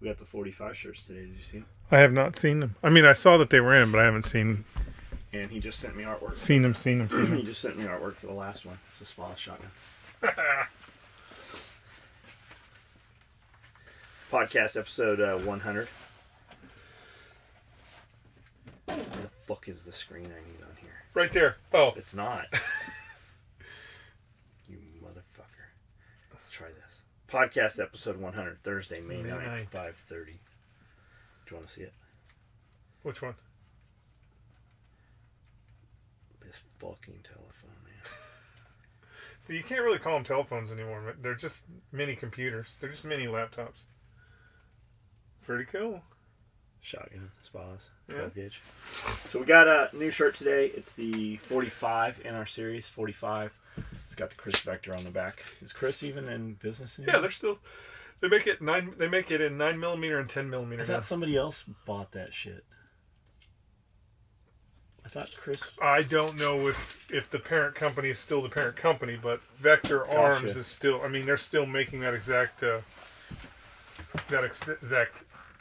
got the 45 shirts today. Did you see them? I have not seen them. I mean, I saw that they were in, but I haven't seen. And he just sent me artwork. Seen them. He just sent me artwork for the last one. It's a Skully shotgun. Podcast episode 100. Where the fuck is the screen I need on here? Right there. Oh. It's not. You motherfucker. Let's try this. Podcast episode 100, Thursday, May 9th, 5:30. Do you want to see it? Which one? This fucking telephone, man. You can't really call them telephones anymore. They're just mini computers. They're just mini laptops. Pretty cool. Shotgun, spas, 12 Yeah. gauge. So we got a new shirt today. It's the 45 in our series, 45. It's got the Chris Vector on the back. Is Chris even in business anymore? Yeah, they're still. They make it in 9mm and 10mm. I thought somebody else bought that shit. I thought Chris. I don't know if the parent company is still the parent company, but Vector Arms is still. I mean, they're still making that exact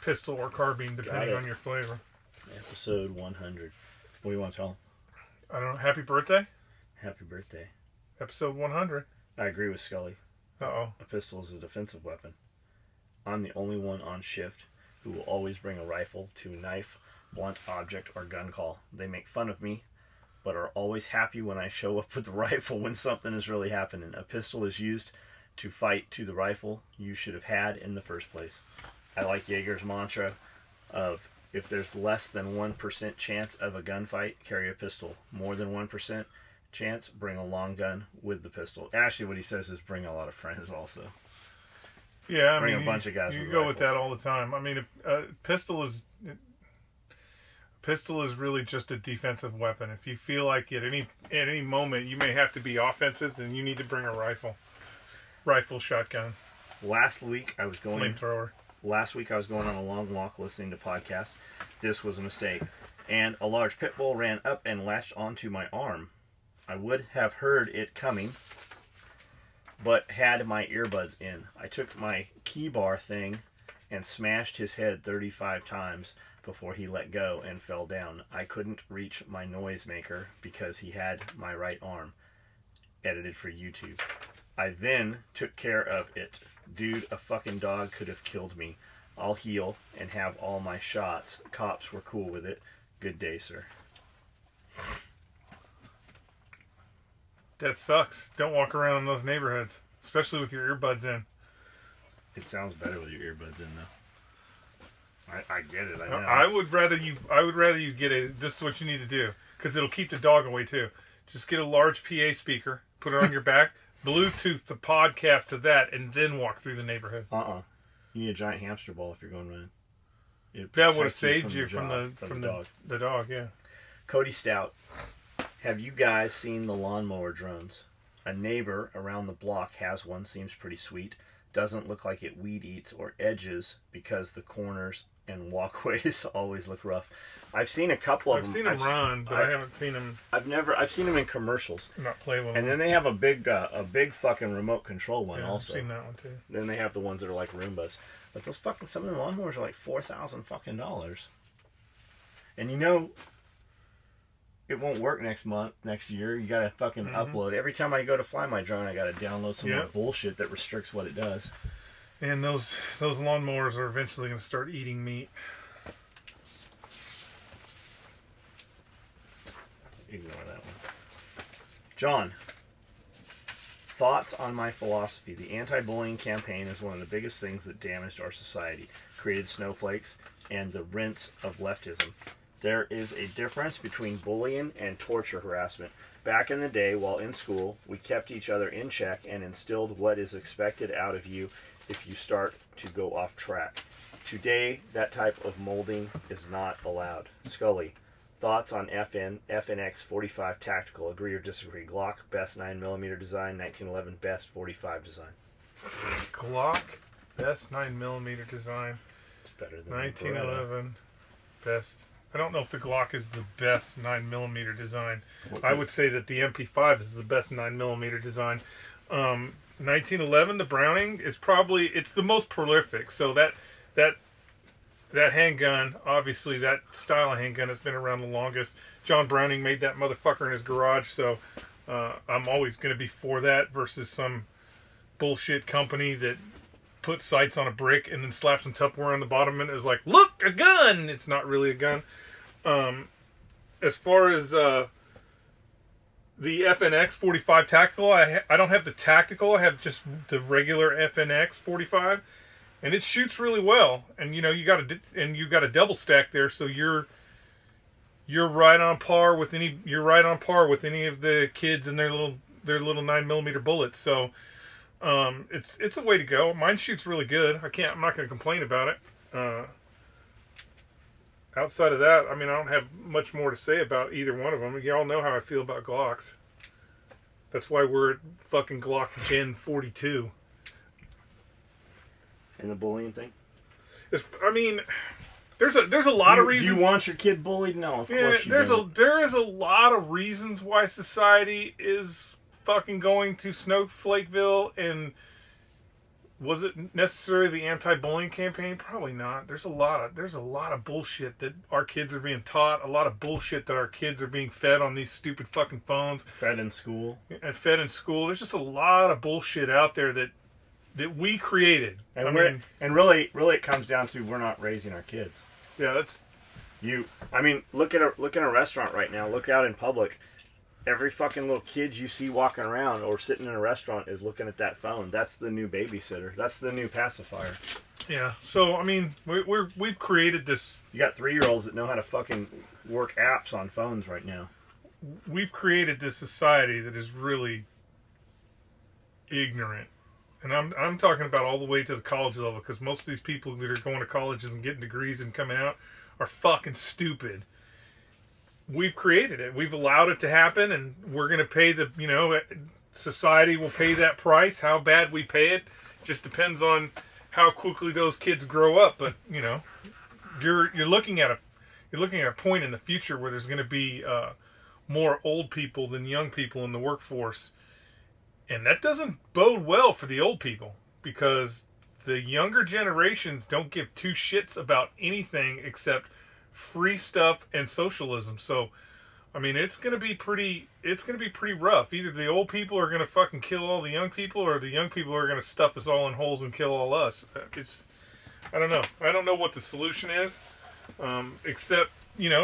pistol or carbine, depending on your flavor. Episode 100. What do you want to tell them? I don't know. Happy birthday. Happy birthday. Episode 100. I agree with Skully. Uh-oh. A pistol is a defensive weapon. I'm the only one on shift who will always bring a rifle to knife, blunt object, or gun call. They make fun of me, but are always happy when I show up with the rifle when something is really happening. A pistol is used to fight to the rifle you should have had in the first place. I like Jaeger's mantra of, if there's less than 1% chance of a gunfight, carry a pistol. More than 1% chance, bring a long gun with the pistol. Actually, what he says is bring a lot of friends also. Yeah, Bring a bunch of guys you with go rifles. with that all the time. I mean, pistol is really just a defensive weapon. If you feel like at any moment you may have to be offensive, then you need to bring a rifle, shotgun, Last week I was going flamethrower. Last week I was going on a long walk listening to podcasts. This was a mistake, and a large pit bull ran up and latched onto my arm. I would have heard it coming, but had my earbuds in. I took my key bar thing and smashed his head 35 times before he let go and fell down. I couldn't reach my noisemaker because he had my right arm. Edited for YouTube. I then took care of it. Dude, a fucking dog could have killed me. I'll heal and have all my shots. Cops were cool with it. Good day, sir. That sucks. Don't walk around in those neighborhoods, especially with your earbuds in. It sounds better with your earbuds in, though. I get it. I know. I would rather you get a. This is what you need to do, because it'll keep the dog away too. Just get a large PA speaker, put it on your back, Bluetooth the podcast to that, and then walk through the neighborhood. You need a giant hamster ball if you're going running. That would have saved you from the dog. Yeah. Cody Stout, have you guys seen the lawnmower drones? A neighbor around the block has one. Seems pretty sweet. Doesn't look like it weed eats or edges because the corners and walkways always look rough. I've seen a couple of them. I've seen them run, but I haven't seen them. I've seen them in commercials. Not play with them. And then they have a big fucking remote control one also. I've seen that one too. Then they have the ones that are like Roombas. But those fucking, some of the lawnmowers are like $4,000 fucking dollars. And you know, it won't work next year. You gotta fucking upload. Every time I go to fly my drone, I gotta download some more bullshit that restricts what it does. And those lawnmowers are eventually gonna start eating meat. Ignore that one. John, thoughts on my philosophy? The anti-bullying campaign is one of the biggest things that damaged our society, created snowflakes, and the rinse of leftism. There is a difference between bullying and torture harassment. Back in the day, while in school, we kept each other in check and instilled what is expected out of you if you start to go off track. Today, that type of molding is not allowed. Skully, thoughts on FNX 45 Tactical? Agree or disagree? Glock, best 9mm design. 1911, best 45 design. Glock, best 9mm design. It's better than 1911, best. I don't know if the Glock is the best 9mm design. I would say that the MP5 is the best 9mm design. 1911, the Browning is probably, it's the most prolific. So that that handgun, obviously that style of handgun has been around the longest. John Browning made that motherfucker in his garage, so I'm always going to be for that versus some bullshit company that puts sights on a brick and then slaps some Tupperware on the bottom and is like, look, a gun! It's not really a gun. As far as the FNX 45 Tactical, I don't have the Tactical, I have just the regular FNX 45. And it shoots really well, and you got a double stack there, so you're right on par with any of the kids and their little 9mm bullets. So it's a way to go. Mine shoots really good. I'm not going to complain about it. Outside of that, I mean, I don't have much more to say about either one of them. Y'all know how I feel about Glocks. That's why we're at fucking Glock Gen 42. And the bullying thing? There's a lot of reasons. Do you want your kid bullied? No, of course you don't. There is a lot of reasons why society is fucking going to Snowflakeville, and was it necessarily the anti-bullying campaign? Probably not. There's a lot of bullshit that our kids are being taught, a lot of bullshit that our kids are being fed on these stupid fucking phones. Fed in school. There's just a lot of bullshit out there that we created. And really it comes down to we're not raising our kids. Yeah, that's look at a restaurant right now. Look out in public. Every fucking little kid you see walking around or sitting in a restaurant is looking at that phone. That's the new babysitter. That's the new pacifier. Yeah. So I mean, we've created this. You got 3-year-olds that know how to fucking work apps on phones right now. We've created this society that is really ignorant. And I'm talking about all the way to the college level, because most of these people that are going to colleges and getting degrees and coming out are fucking stupid. We've created it. We've allowed it to happen, and we're going to pay society will pay that price. How bad we pay it just depends on how quickly those kids grow up. But, you're looking at a point in the future where there's going to be more old people than young people in the workforce. And that doesn't bode well for the old people, because the younger generations don't give two shits about anything except free stuff and socialism. So, I mean, it's gonna be pretty rough. Either the old people are gonna fucking kill all the young people, or the young people are gonna stuff us all in holes and kill all us. I don't know. I don't know what the solution is, except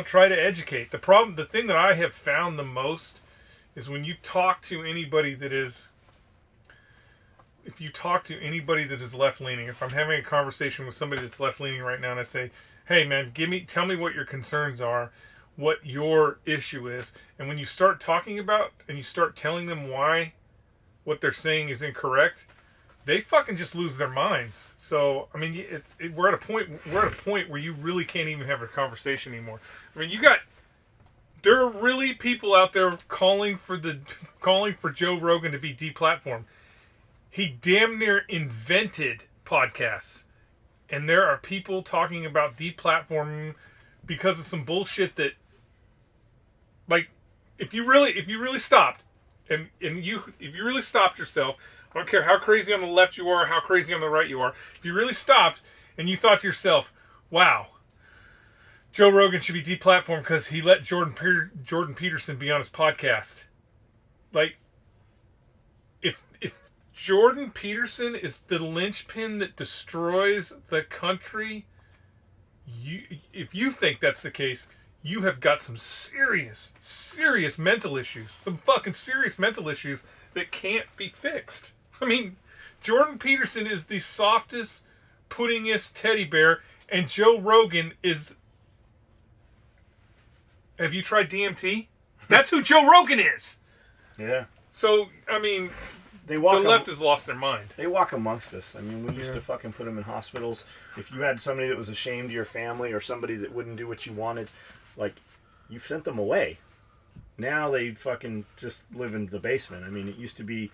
try to educate. The thing that I have found the most is when you talk to anybody that is. If you talk to anybody that is left-leaning, if I'm having a conversation with somebody that's left-leaning right now and I say, hey man, tell me what your concerns are, what your issue is, and when you start talking about and you start telling them why what they're saying is incorrect, they fucking just lose their minds. So, I mean, we're at a point where you really can't even have a conversation anymore. I mean, there are really people out there calling for Joe Rogan to be deplatformed. He damn near invented podcasts. And there are people talking about deplatforming because of some bullshit that, like, if you really stopped, and if you really stopped yourself, I don't care how crazy on the left you are, how crazy on the right you are, if you really stopped and you thought to yourself, wow, Joe Rogan should be deplatformed because he let Jordan Peterson be on his podcast. Like, if Jordan Peterson is the linchpin that destroys the country, if you think that's the case, you have got some serious mental issues. Some fucking serious mental issues that can't be fixed. I mean, Jordan Peterson is the softest, puddingest teddy bear, and Joe Rogan is... Have you tried DMT? That's who Joe Rogan is! Yeah. So, I mean... The left has lost their mind. They walk amongst us. I mean, we used to fucking put them in hospitals. If you had somebody that was ashamed of your family or somebody that wouldn't do what you wanted, like, you sent them away. Now they fucking just live in the basement. I mean, it used to be,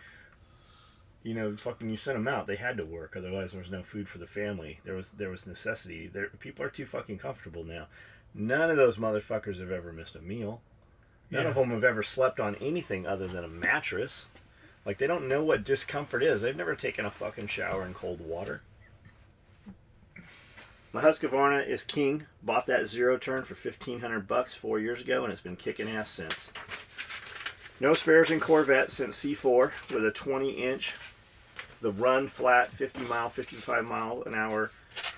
fucking you sent them out. They had to work. Otherwise, there was no food for the family. There was necessity. People are too fucking comfortable now. None of those motherfuckers have ever missed a meal. None of them have ever slept on anything other than a mattress. Like, they don't know what discomfort is. They've never taken a fucking shower in cold water. My Husqvarna is king. Bought that zero turn for $1,500 4 years ago, and it's been kicking ass since. No spares in Corvette since C4 with a 20-inch, the run flat 50 mile, 55 mile an hour,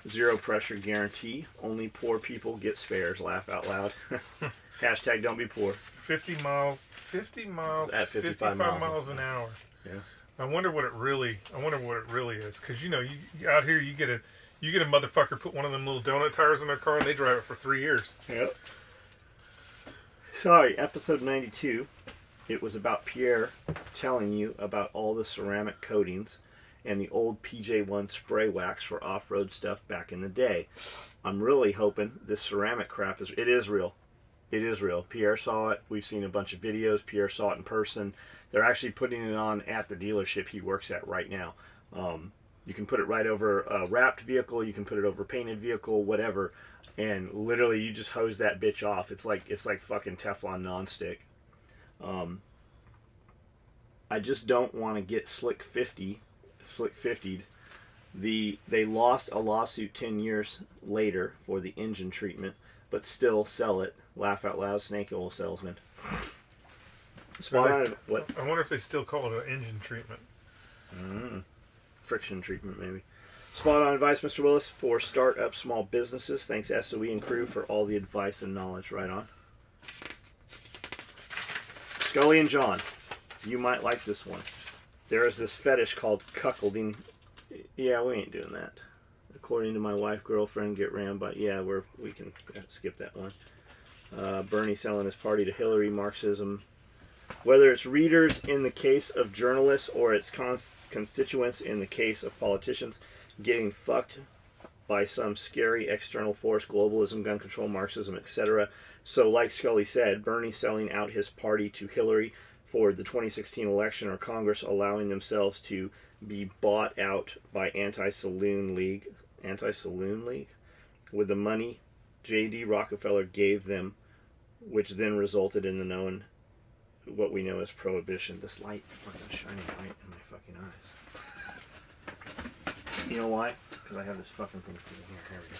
zero pressure guarantee. Only poor people get spares. Laugh out loud. Hashtag don't be poor. 50 miles at 55 miles an hour. Yeah. I wonder what it really is, because you out here you get a motherfucker put one of them little donut tires in their car and they drive it for 3 years. Yep. Sorry, episode 92. It was about Pierre telling you about all the ceramic coatings and the old PJ1 spray wax for off-road stuff back in the day. I'm really hoping this ceramic crap is real. It is real. Pierre saw it. We've seen a bunch of videos. Pierre saw it in person. They're actually putting it on at the dealership he works at right now. You can put it right over a wrapped vehicle. You can put it over a painted vehicle, whatever. And literally, you just hose that bitch off. It's like fucking Teflon nonstick. I just don't want to get slick 50'd. They lost a lawsuit 10 years later for the engine treatment, but still sell it. Laugh out loud, snake oil salesman. Spot on. What? I wonder if they still call it an engine treatment. Friction treatment, maybe. Spot on advice, Mr. Willis, for start-up small businesses. Thanks, SOE and crew, for all the advice and knowledge. Right on. Skully and John, you might like this one. There is this fetish called cuckolding. Yeah, we ain't doing that. According to my wife, girlfriend, get rammed by. Yeah, we can skip that one. Bernie selling his party to Hillary, Marxism. Whether it's readers in the case of journalists or its constituents in the case of politicians, getting fucked by some scary external force, globalism, gun control, Marxism, etc. So like Skully said, Bernie selling out his party to Hillary for the 2016 election, or Congress allowing themselves to be bought out by anti-saloon league with the money J.D. Rockefeller gave them, which then resulted in what we know as prohibition. This light fucking shining right in my fucking eyes. You know why? Because I have this fucking thing sitting here. Here we go.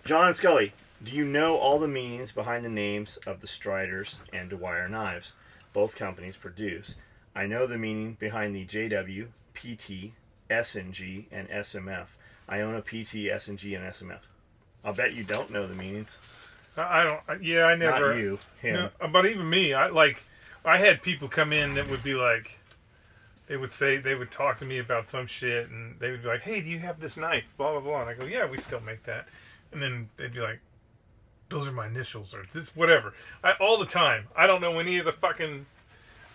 John and Skully, do you know all the meanings behind the names of the Striders and Dwyer knives both companies produce? I know the meaning behind the JW, PT, SNG, and SMF. I own a PT, SNG, and SMF. I'll bet you don't know the meanings. I don't. Yeah, I never. Not you, him. No, but even me, I had people come in that would be like, they would talk to me about some shit, and they would be like, "Hey, do you have this knife?" Blah blah blah. And I go, "Yeah, we still make that." And then they'd be like, "Those are my initials," or this whatever. All the time. I don't know any of the fucking.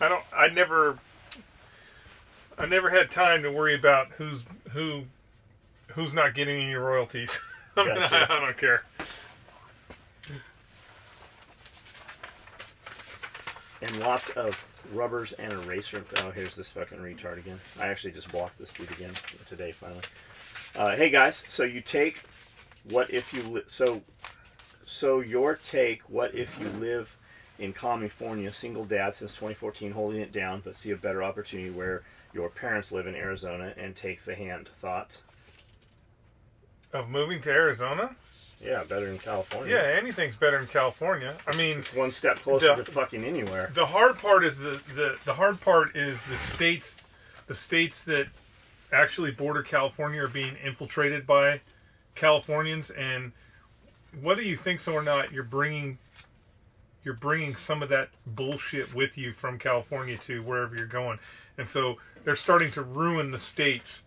I never had time to worry about who's not getting any royalties. Gotcha. I don't care. And lots of rubbers and eraser. Oh, here's this fucking retard again. I actually just blocked this dude again today, finally. Hey guys, so you take what if you so your take, what if you live in California, single dad since 2014, holding it down, but see a better opportunity where your parents live in Arizona and take the hand. Thoughts? Of moving to Arizona? Yeah, better in California. Yeah, anything's better in California. I mean, it's one step closer to fucking anywhere. The hard part is the states that actually border California are being infiltrated by Californians, and whether you think so or not, you're bringing some of that bullshit with you from California to wherever you're going, and so they're starting to ruin the states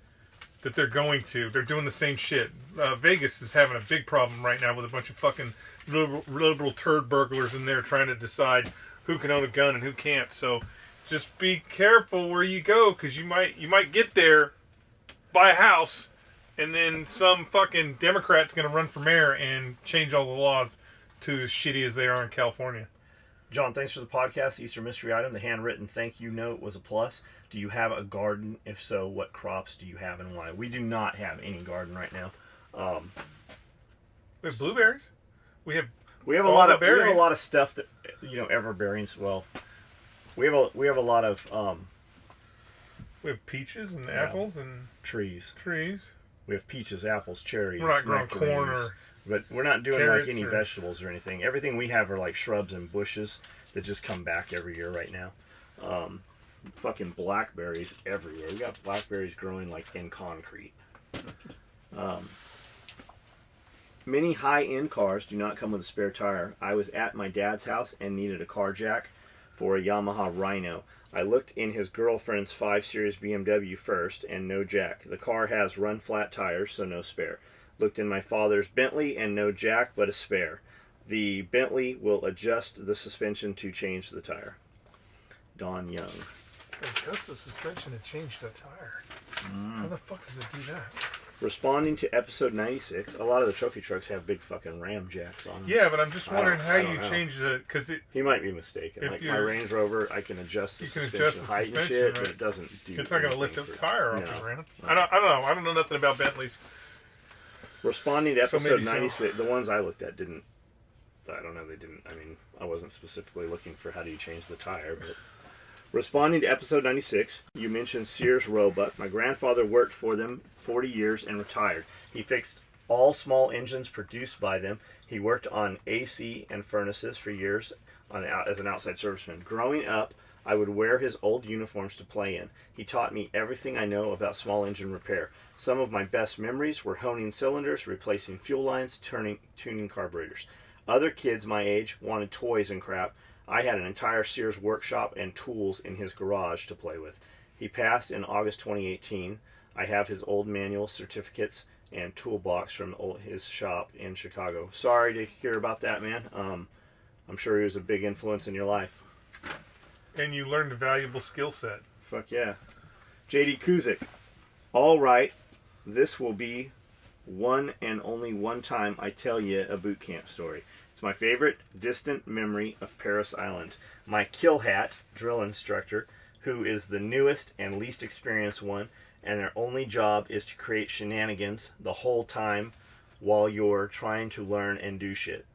that they're going to. They're doing the same shit. Vegas is having a big problem right now with a bunch of fucking liberal turd burglars in there trying to decide who can own a gun and who can't. So just be careful where you go, because you might get there, buy a house, and then some fucking Democrat's going to run for mayor and change all the laws to as shitty as they are in California. John, thanks for the podcast. Easter mystery item. The handwritten thank you note was a plus. Do you have a garden? If so, what crops do you have and why? We do not have any garden right now. We have blueberries. We have a lot of stuff that everbearing. Well, we have a lot of we have peaches and apples and trees. We have peaches, apples, cherries. We're not growing nectarines, corn or but we're not doing carrots like any or... vegetables or anything. Everything we have are like shrubs and bushes that just come back every year right now. Fucking blackberries everywhere. We got blackberries growing like in concrete. Many high-end cars do not come with a spare tire. I was at my dad's house and needed a car jack for a Yamaha Rhino. I looked in his girlfriend's 5 Series BMW first, and no jack. The car has run-flat tires, so no spare. Looked in my father's Bentley, and no jack, but a spare. The Bentley will adjust the suspension to change the tire. Don Young. Adjust the suspension and change the tire. How the fuck does it do that? Responding to episode 96, a lot of the trophy trucks have big fucking ram jacks on them. Yeah, but I'm just wondering how I you don't know. change the... Because it... He might be mistaken. If Like my you're- Range Rover, I can adjust the You can suspension adjust the height and suspension, shit, right? but it doesn't do It's not going to lift anything the for- tire off no. and around. I don't know. I don't know nothing about Bentleys. Responding to So episode maybe so. 96, the ones I looked at didn't... I don't know, they didn't... I mean, I wasn't specifically looking for how do you change the tire, but... Responding to episode 96, you mentioned Sears Roebuck. My grandfather worked for them 40 years and retired. He fixed all small engines produced by them. He worked on AC and furnaces for years as an outside serviceman. Growing up, I would wear his old uniforms to play in. He taught me everything I know about small engine repair. Some of my best memories were honing cylinders, replacing fuel lines, tuning carburetors. Other kids my age wanted toys and crap. I had an entire Sears workshop and tools in his garage to play with. He passed in August 2018. I have his old manual, certificates, and toolbox from his shop in Chicago. Sorry to hear about that, man. I'm sure he was a big influence in your life. And you learned a valuable skill set. Fuck yeah. JD Kuzik. All right, this will be one and only one time I tell you a boot camp story. It's my favorite distant memory of Paris Island. My kill hat drill instructor, who is the newest and least experienced one, and their only job is to create shenanigans the whole time while you're trying to learn and do shit,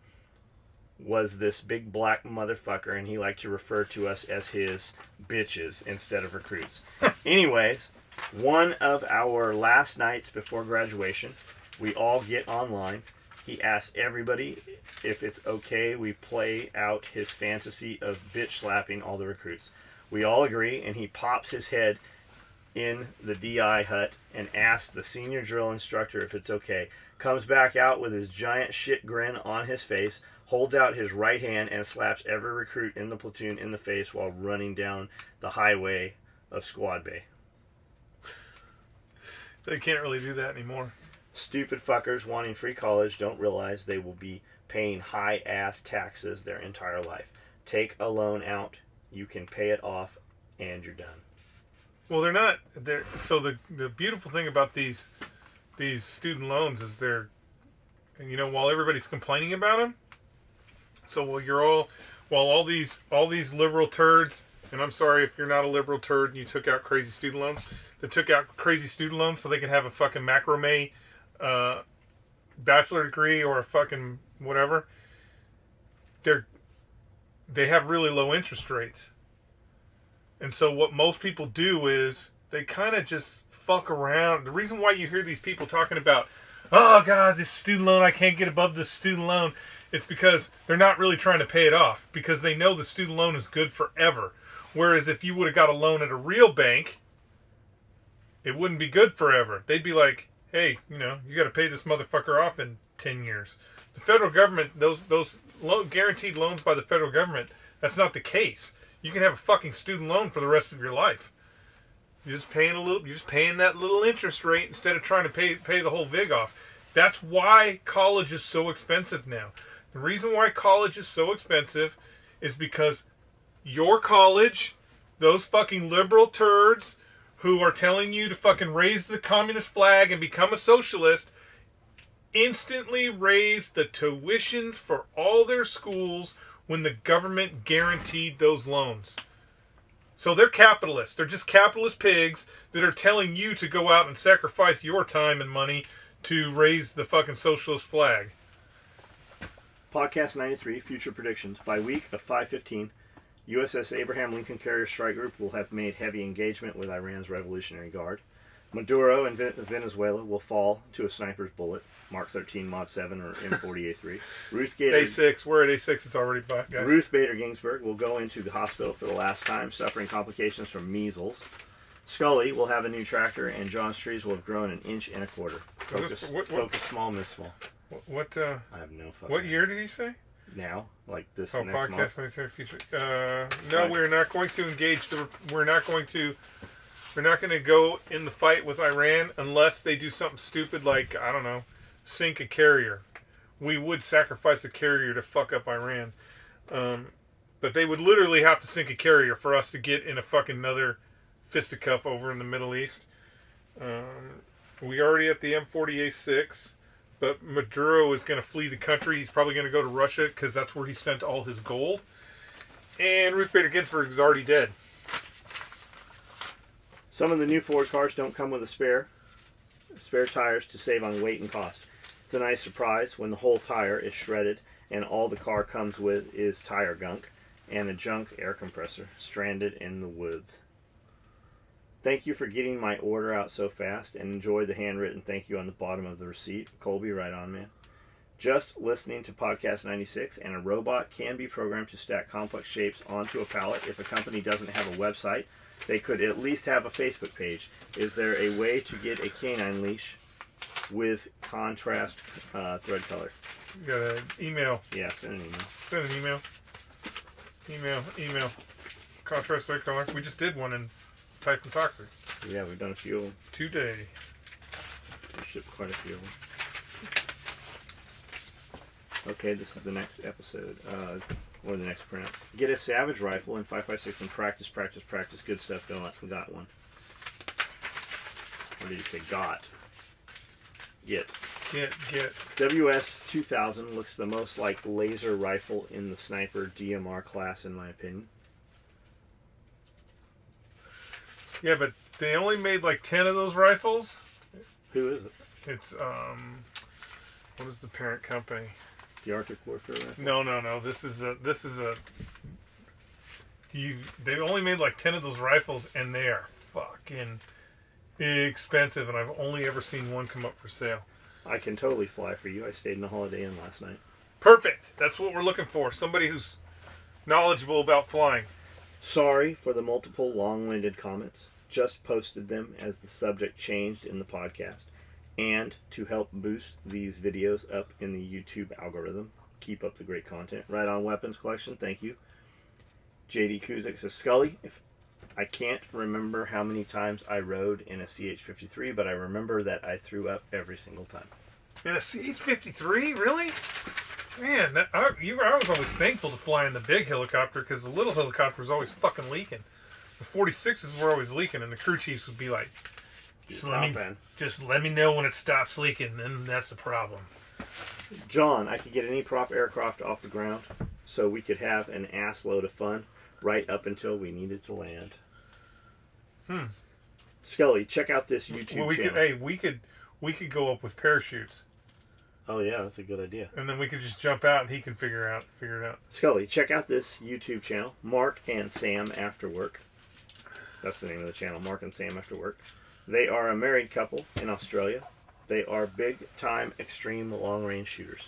was this big black motherfucker, and he liked to refer to us as his bitches instead of recruits. Anyways, one of our last nights before graduation, we all get online. He asks everybody if it's okay we play out his fantasy of bitch slapping all the recruits. We all agree, and he pops his head in the DI hut and asks the senior drill instructor if it's okay. Comes back out with his giant shit grin on his face, holds out his right hand and slaps every recruit in the platoon in the face while running down the highway of Squad Bay. They can't really do that anymore. Stupid fuckers wanting free college don't realize they will be paying high-ass taxes their entire life. Take a loan out, you can pay it off, and you're done. Well, they're not. So the beautiful thing about these student loans is they're, you know, while everybody's complaining about them, so while all these liberal turds, and I'm sorry if you're not a liberal turd and you took out crazy student loans, they took out crazy student loans so they can have a fucking macrame bachelor degree or a fucking whatever. They have really low interest rates. And so what most people do is they kind of just fuck around. The reason why you hear these people talking about, oh God, this student loan, I can't get above this student loan, it's because they're not really trying to pay it off, because they know the student loan is good forever. Whereas if you would have got a loan at a real bank, it wouldn't be good forever. They'd be like, hey, you know, you got to pay this motherfucker off in 10 years. The federal government, those guaranteed loans by the federal government, that's not the case. You can have a fucking student loan for the rest of your life. You're just paying that little interest rate instead of trying to pay the whole vig off. That's why college is so expensive now. The reason why college is so expensive is because your college, those fucking liberal turds who are telling you to fucking raise the communist flag and become a socialist, instantly raised the tuitions for all their schools when the government guaranteed those loans. So they're capitalists. They're just capitalist pigs that are telling you to go out and sacrifice your time and money to raise the fucking socialist flag. Podcast 93, Future Predictions. By week of 5/15, USS Abraham Lincoln Carrier Strike Group will have made heavy engagement with Iran's Revolutionary Guard. Maduro in Venezuela will fall to a sniper's bullet. Mark 13 Mod 7 or M40A3. Ruth Gator A6. We're at A6. It's already back, guys. Ruth Bader Ginsburg will go into the hospital for the last time, suffering complications from measles. Skully will have a new tractor, and John's trees will have grown 1.25 inches. Focus small, miss small. What? I have no fucking. What year did he say? Now, like this Oh, next podcast month. future. No, we're not going to engage the. We're not going to go in the fight with Iran unless they do something stupid like, I don't know, sink a carrier. We would sacrifice a carrier to fuck up Iran, but they would literally have to sink a carrier for us to get in a fucking another fisticuff over in the Middle East. We already at the M40A6. But Maduro is going to flee the country. He's probably going to go to Russia because that's where he sent all his gold. And Ruth Bader Ginsburg is already dead. Some of the new Ford cars don't come with a spare tires to save on weight and cost. It's a nice surprise when the whole tire is shredded and all the car comes with is tire gunk and a junk air compressor stranded in the woods. Thank you for getting my order out so fast and enjoy the handwritten thank you on the bottom of the receipt. Colby, right on, man. Just listening to Podcast 96 and a robot can be programmed to stack complex shapes onto a pallet. If a company doesn't have a website, they could at least have a Facebook page. Is there a way to get a canine leash with contrast thread color? You got an email. Yeah, send an email. Send an email. Email. Contrast thread color. We just did one in Typhon Toxic. Yeah, we've done a few of them. Today. We shipped quite a few of them. Okay, this is the next episode. Or the next print. Get a Savage rifle in 5.56 and practice. Good stuff. Got one. What did he say? Got. Get. WS 2000 looks the most like laser rifle in the sniper DMR class, in my opinion. Yeah, but they only made like 10 of those rifles. Who is it? It's, what is the parent company? The Arctic Warfare rifle? No. This is a, they only made like 10 of those rifles and they are fucking expensive, and I've only ever seen one come up for sale. I can totally fly for you. I stayed in the Holiday Inn last night. Perfect. That's what we're looking for. Somebody who's knowledgeable about flying. Sorry for the multiple long-winded comments. Just posted them as the subject changed in the podcast. And to help boost these videos up in the YouTube algorithm. Keep up the great content. Right On Weapons Collection, thank you. JD Kuzik says, Skully, I can't remember how many times I rode in a CH-53, but I remember that I threw up every single time. In a CH-53? Really? Man, I was always thankful to fly in the big helicopter because the little helicopter was always fucking leaking. The 46s were always leaking, and the crew chiefs would be like, just let me know when it stops leaking, then that's the problem. John, I could get any prop aircraft off the ground so we could have an ass load of fun right up until we needed to land. Skully, check out this YouTube channel. We could go up with parachutes. Oh yeah, that's a good idea. And then we could just jump out and he can figure it out. Skully, check out this YouTube channel, Mark and Sam After Work. That's the name of the channel, Mark and Sam After Work. They are a married couple in Australia. They are big-time extreme long-range shooters.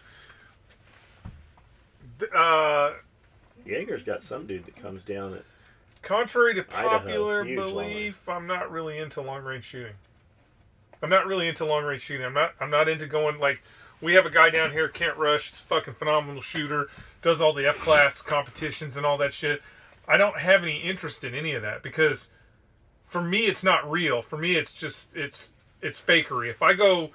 Jaeger's got some dude that comes down at Contrary to popular Idaho, belief, I'm not really into long-range shooting. I'm not into going like, we have a guy down here, Kent Rush, it's a fucking phenomenal shooter, does all the F-class competitions and all that shit. I don't have any interest in any of that because for me it's not real. For me it's just it's fakery. If I go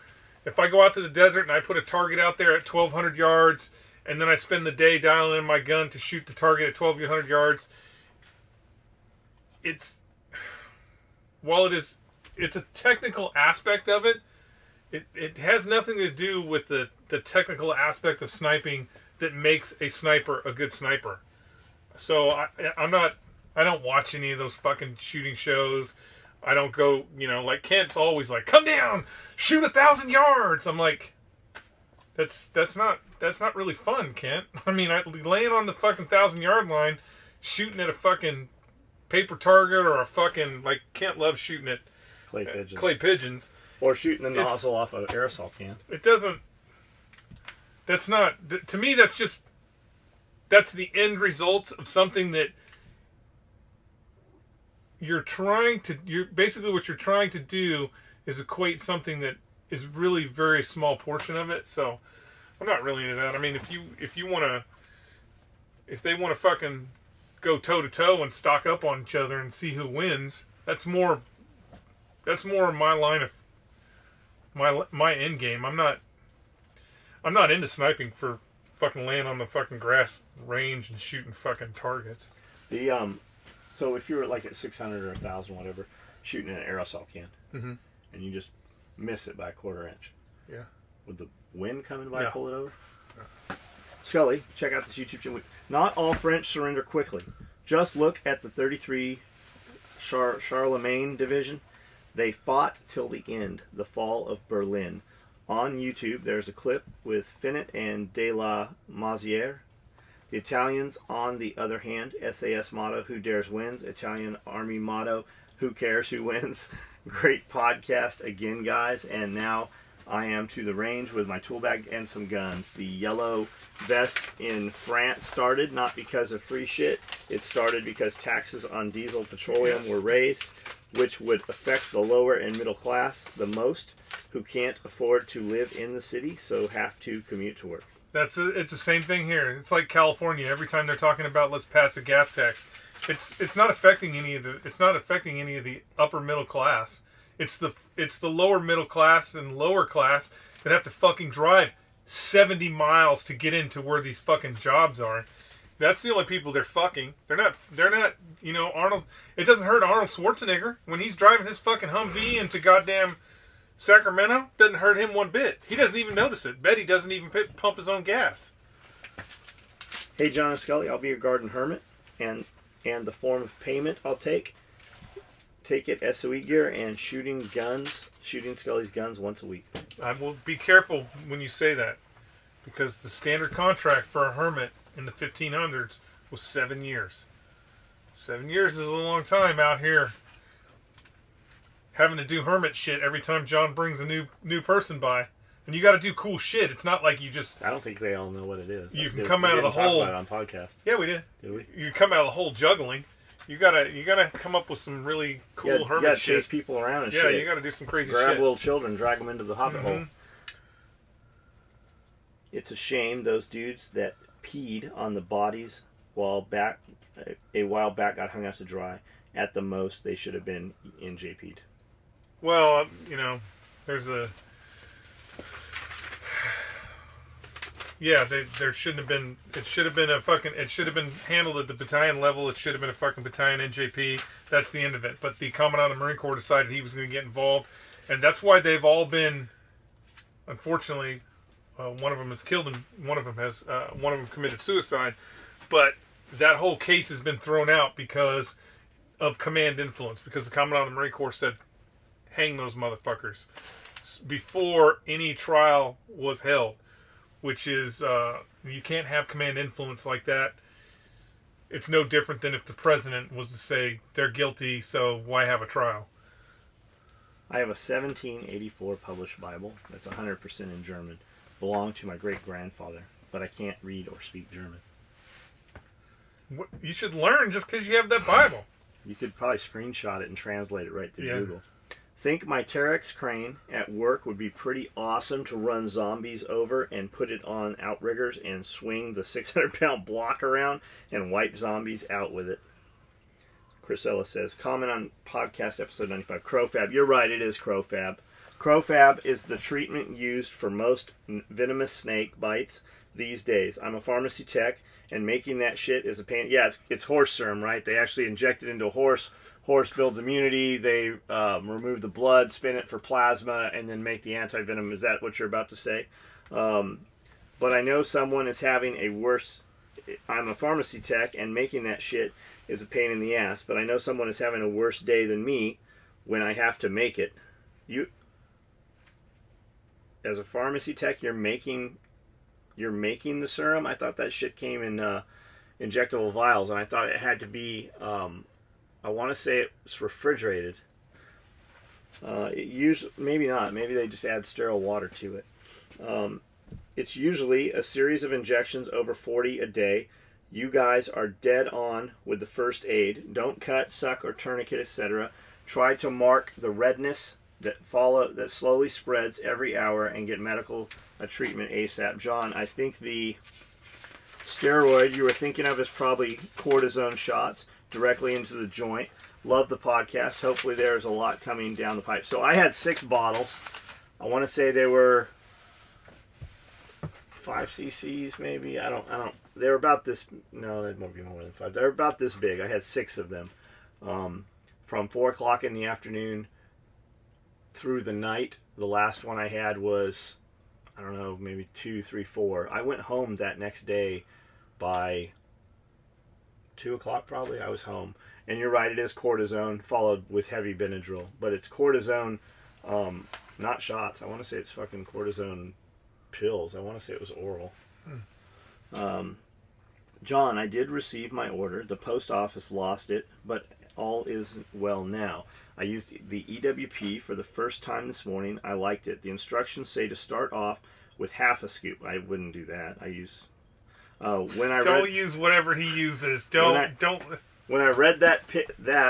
out to the desert and I put a target out there at 1,200 yards and then I spend the day dialing in my gun to shoot the target at 1,200 yards, it's a technical aspect of it. It has nothing to do with the technical aspect of sniping that makes a sniper a good sniper. So I don't watch any of those fucking shooting shows. I don't go, like Kent's always like, come down, shoot 1,000 yards. I'm like, that's not really fun, Kent. I mean, laying on the fucking 1,000-yard line, shooting at a fucking paper target or a fucking, like, Kent loves shooting at Clay pigeons. Clay pigeons. Or shooting the nozzle off an aerosol can. It doesn't. That's not. To me, that's just. That's the end result of something that you're trying to. Basically what you're trying to do is equate something that is really very small portion of it. So I'm not really into that. I mean, if you want to, if they want to fucking go toe to toe and stock up on each other and see who wins, that's more my line of my end game. I'm not into sniping for fucking laying on the fucking grass range and shooting fucking targets. So if you were like at 600 or 1,000, whatever, shooting an aerosol can, and you just miss it by a quarter inch, yeah, would the wind coming by No. pull it over? No. Skully, check out this YouTube channel. Not all French surrender quickly. Just look at the 33 Charlemagne division. They fought till the end, the fall of Berlin. On YouTube, there's a clip with Finet and De la Maziere. The Italians, on the other hand, SAS motto, who dares wins. Italian Army motto, who cares who wins. Great podcast again, guys. And now I am to the range with my tool bag and some guns. The yellow vest in France started not because of free shit. It started because taxes on diesel petroleum were raised, which would affect the lower and middle class the most, who can't afford to live in the city, so have to commute to work. It's the same thing here. It's like California. Every time they're talking about let's pass a gas tax, it's not affecting any of the upper middle class. It's the lower middle class and lower class that have to fucking drive 70 miles to get into where these fucking jobs are. That's the only people they're fucking. They're not, Arnold. It doesn't hurt Arnold Schwarzenegger when he's driving his fucking Humvee into goddamn Sacramento. Doesn't hurt him one bit. He doesn't even notice it. Betty doesn't even pump his own gas. Hey, John and Skully, I'll be your garden hermit, and the form of payment I'll take it SOE gear and shooting Skully's guns once a week. I will be careful when you say that, because the standard contract for a hermit in the 1500s was 7 years. 7 years is a long time out here having to do hermit shit every time John brings a new person by. And you got to do cool shit. It's not like you just... I don't think they all know what it is. You can come out of the hole... We didn't talk about it on podcast. Yeah, we did. Did we? You come out of the hole juggling. You gotta come up with some really cool hermit shit. Chase people around and shit. Yeah, you gotta do some crazy shit. Grab little children, drag them into the hobbit hole. It's a shame those dudes that peed on the bodies a while back got hung out to dry. At the most, they should have been in JP'd. Well, there's a... Yeah, there shouldn't have been... It should have been handled at the battalion level. It should have been a fucking battalion NJP. That's the end of it. But the Commandant of the Marine Corps decided he was going to get involved. And that's why they've all been... Unfortunately, one of them is killed and one of them committed suicide. But that whole case has been thrown out because of command influence. Because the Commandant of the Marine Corps said, hang those motherfuckers. Before any trial was held. Which is, you can't have command influence like that. It's no different than if the president was to say, they're guilty, so why have a trial? I have a 1784 published Bible that's 100% in German. Belonged to my great-grandfather, but I can't read or speak German. What, you should learn just because you have that Bible. You could probably screenshot it and translate it right through Google. Think my Terex crane at work would be pretty awesome to run zombies over and put it on outriggers and swing the 600-pound block around and wipe zombies out with it. Chrisella says, comment on podcast episode 95. Crowfab. You're right, it is crowfab. Crowfab is the treatment used for most venomous snake bites these days. I'm a pharmacy tech, and making that shit is a pain. Yeah, it's horse serum, right? They actually inject it into a horse. Horse builds immunity. They remove the blood, spin it for plasma, and then make the anti-venom. Is that what you're about to say? But I know someone is having a worse... I'm a pharmacy tech, and making that shit is a pain in the ass. But I know someone is having a worse day than me when I have to make it. You, as a pharmacy tech, you're making the serum? I thought that shit came in injectable vials, and I thought it had to be... I want to say it's refrigerated. Maybe not. Maybe they just add sterile water to it. It's usually a series of injections over 40 a day. You guys are dead on with the first aid. Don't cut, suck, or tourniquet, etc. Try to mark the redness that slowly spreads every hour and get medical treatment ASAP. John, I think the steroid you were thinking of is probably cortisone shots directly into the joint. Love the podcast. Hopefully there's a lot coming down the pipe. So I had 6 bottles. I want to say they were 5 cc's maybe. I don't. They were about this. No, it won't be more than 5. They're about this big. I had 6 of them. From 4 o'clock in the afternoon through the night. The last one I had was, I don't know, maybe 2, 3, 4. I went home that next day by 2 o'clock probably. I was home. And you're right, it is cortisone followed with heavy Benadryl. But it's cortisone, not shots. I want to say it's fucking cortisone pills. I want to say it was oral. John, I did receive my order. The post office lost it, but all is well now. I used the EWP for the first time this morning. I liked it. The instructions say to start off with half a scoop. I wouldn't do that. I use don't use whatever he uses. Don't. When I read that,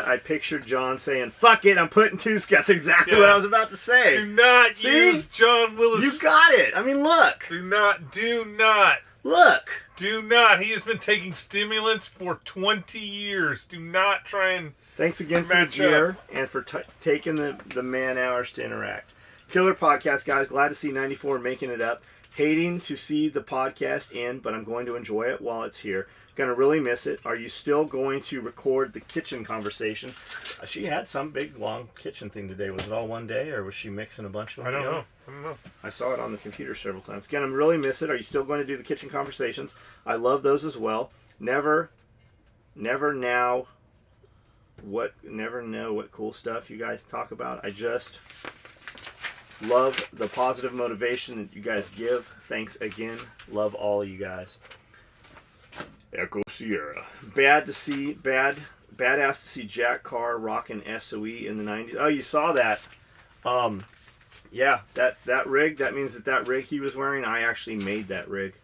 I pictured John saying, "Fuck it, I'm putting 2 scoops." That's exactly what I was about to say. Do not use John Willis. You got it. I mean, look. Do not. Look. Do not. He has been taking stimulants for 20 years. Do not try and. Thanks again for the gear and for taking the man hours to interact. Killer podcast, guys. Glad to see 94 making it up. Hating to see the podcast end, but I'm going to enjoy it while it's here. Gonna really miss it. Are you still going to record the kitchen conversation? She had some big long kitchen thing today. Was it all one day, or was she mixing a bunch of them? I don't know. I saw it on the computer several times. Gonna really miss it. Are you still going to do the kitchen conversations? I love those as well. Never know what cool stuff you guys talk about. I just love the positive motivation that you guys give. Thanks again. Love all of you guys. Echo Sierra. Badass to see Jack Carr rocking SOE in the 90s. Oh, you saw that. Yeah, that rig, that means that rig he was wearing, I actually made that rig.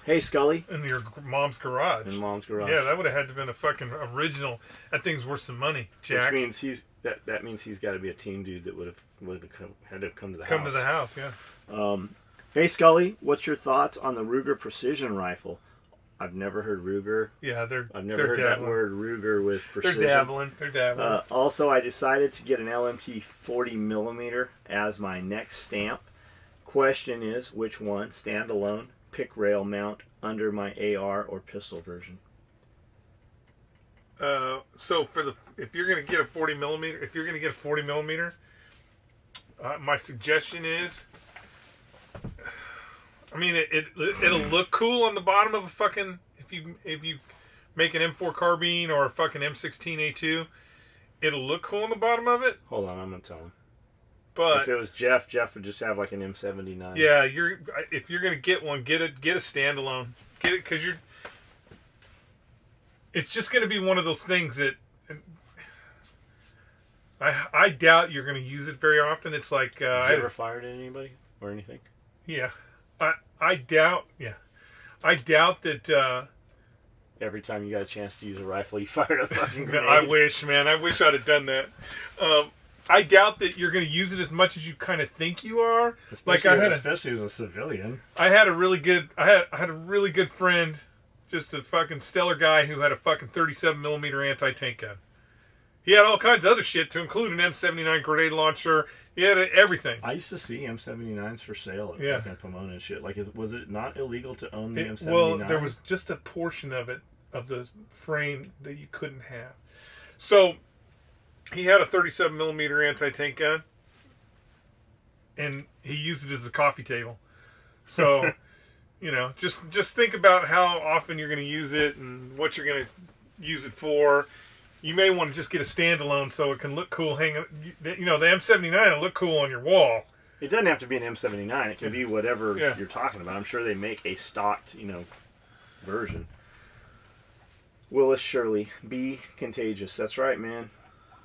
Hey, Skully. In your mom's garage. In Mom's garage. Yeah, that would have had to been a fucking original. That thing's worth some money, Jack. Which means that means he's got to be a team dude that had to come to the house. Come to the house, yeah. Hey, Skully, what's your thoughts on the Ruger precision rifle? I've never heard Ruger. Yeah, I've never heard dabbling. that word Ruger with precision. They're dabbling. Also, I decided to get an LMT 40mm as my next stamp. Question is, which one? Standalone, pick rail mount under my AR or pistol version. So if you're gonna get a 40mm, my suggestion is. I mean, it'll look cool on the bottom of a fucking if you make an M4 carbine or a fucking M16A2, it'll look cool on the bottom of it. Hold on, I'm gonna tell him. But if it was Jeff would just have like an M79. Yeah, if you're gonna get one, get a standalone. Get it because it's just gonna be one of those things that I doubt you're gonna use it very often. It's like Have you ever fired at anybody or anything? Yeah. I doubt that every time you got a chance to use a rifle, you fired a fucking grenade. I wish, man. I wish I'd have done that. I doubt that you're going to use it as much as you kind of think you are. Especially as a civilian. I had a really good friend, just a fucking stellar guy who had a fucking 37mm anti-tank gun. He had all kinds of other shit to include an M79 grenade launcher. He had everything. I used to see M79s for sale at fucking Pomona and shit. Like, was it not illegal to own the M79? Well, there was just a portion of it, of the frame, that you couldn't have. So, he had a 37mm anti-tank gun, and he used it as a coffee table. So, just think about how often you're going to use it and what you're going to use it for. You may want to just get a standalone so it can look cool hanging. The M79 will look cool on your wall. It doesn't have to be an M79. It can be whatever you're talking about. I'm sure they make a stocked, version. Willis Shirley, be contagious. That's right, man.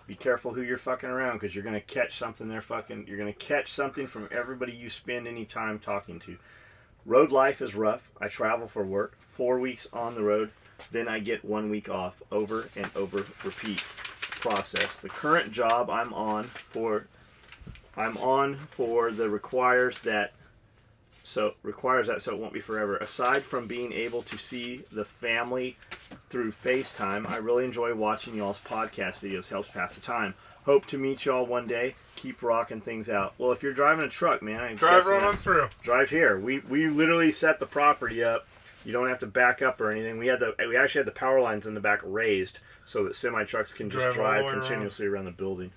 Be careful who you're fucking around, because you're gonna catch something you're gonna catch something from everybody you spend any time talking to. Road life is rough. I travel for work, 4 weeks on the road, then I get 1 week off, over and over, repeat process. The current job I'm on for the requires that so it won't be forever. Aside from being able to see the family through FaceTime, I really enjoy watching y'all's podcast videos. Helps pass the time. Hope to meet y'all one day. Keep rocking things out. Well, if you're driving a truck, man, I'm drive right on through. Drive here. We literally set the property up. You don't have to back up or anything. We actually had the power lines in the back raised so that semi trucks can just drive continuously around the building.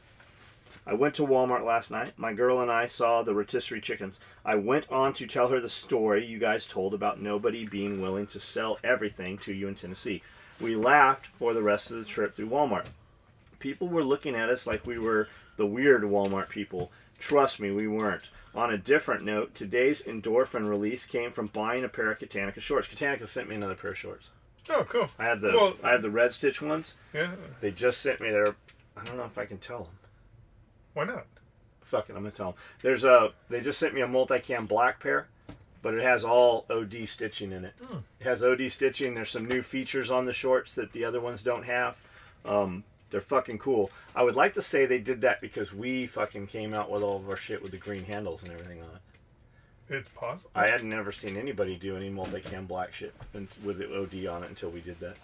I went to Walmart last night. My girl and I saw the rotisserie chickens. I went on to tell her the story you guys told about nobody being willing to sell everything to you in Tennessee. We laughed for the rest of the trip through Walmart. People were looking at us like we were the weird Walmart people. Trust me, we weren't. On a different note, today's endorphin release came from buying a pair of Katanica shorts. Katanica sent me another pair of shorts. Oh, cool. I have the red stitch ones. Yeah. They just sent me their. I don't know if I can tell them. Why not? Fuck it, I'm gonna tell them. They just sent me a multicam black pair, but it has all OD stitching in it. It has OD stitching. There's some new features on the shorts that the other ones don't have. They're fucking cool. I would like to say they did that because we fucking came out with all of our shit with the green handles and everything on it. It's possible. I had never seen anybody do any multicam black shit with the OD on it until we did that.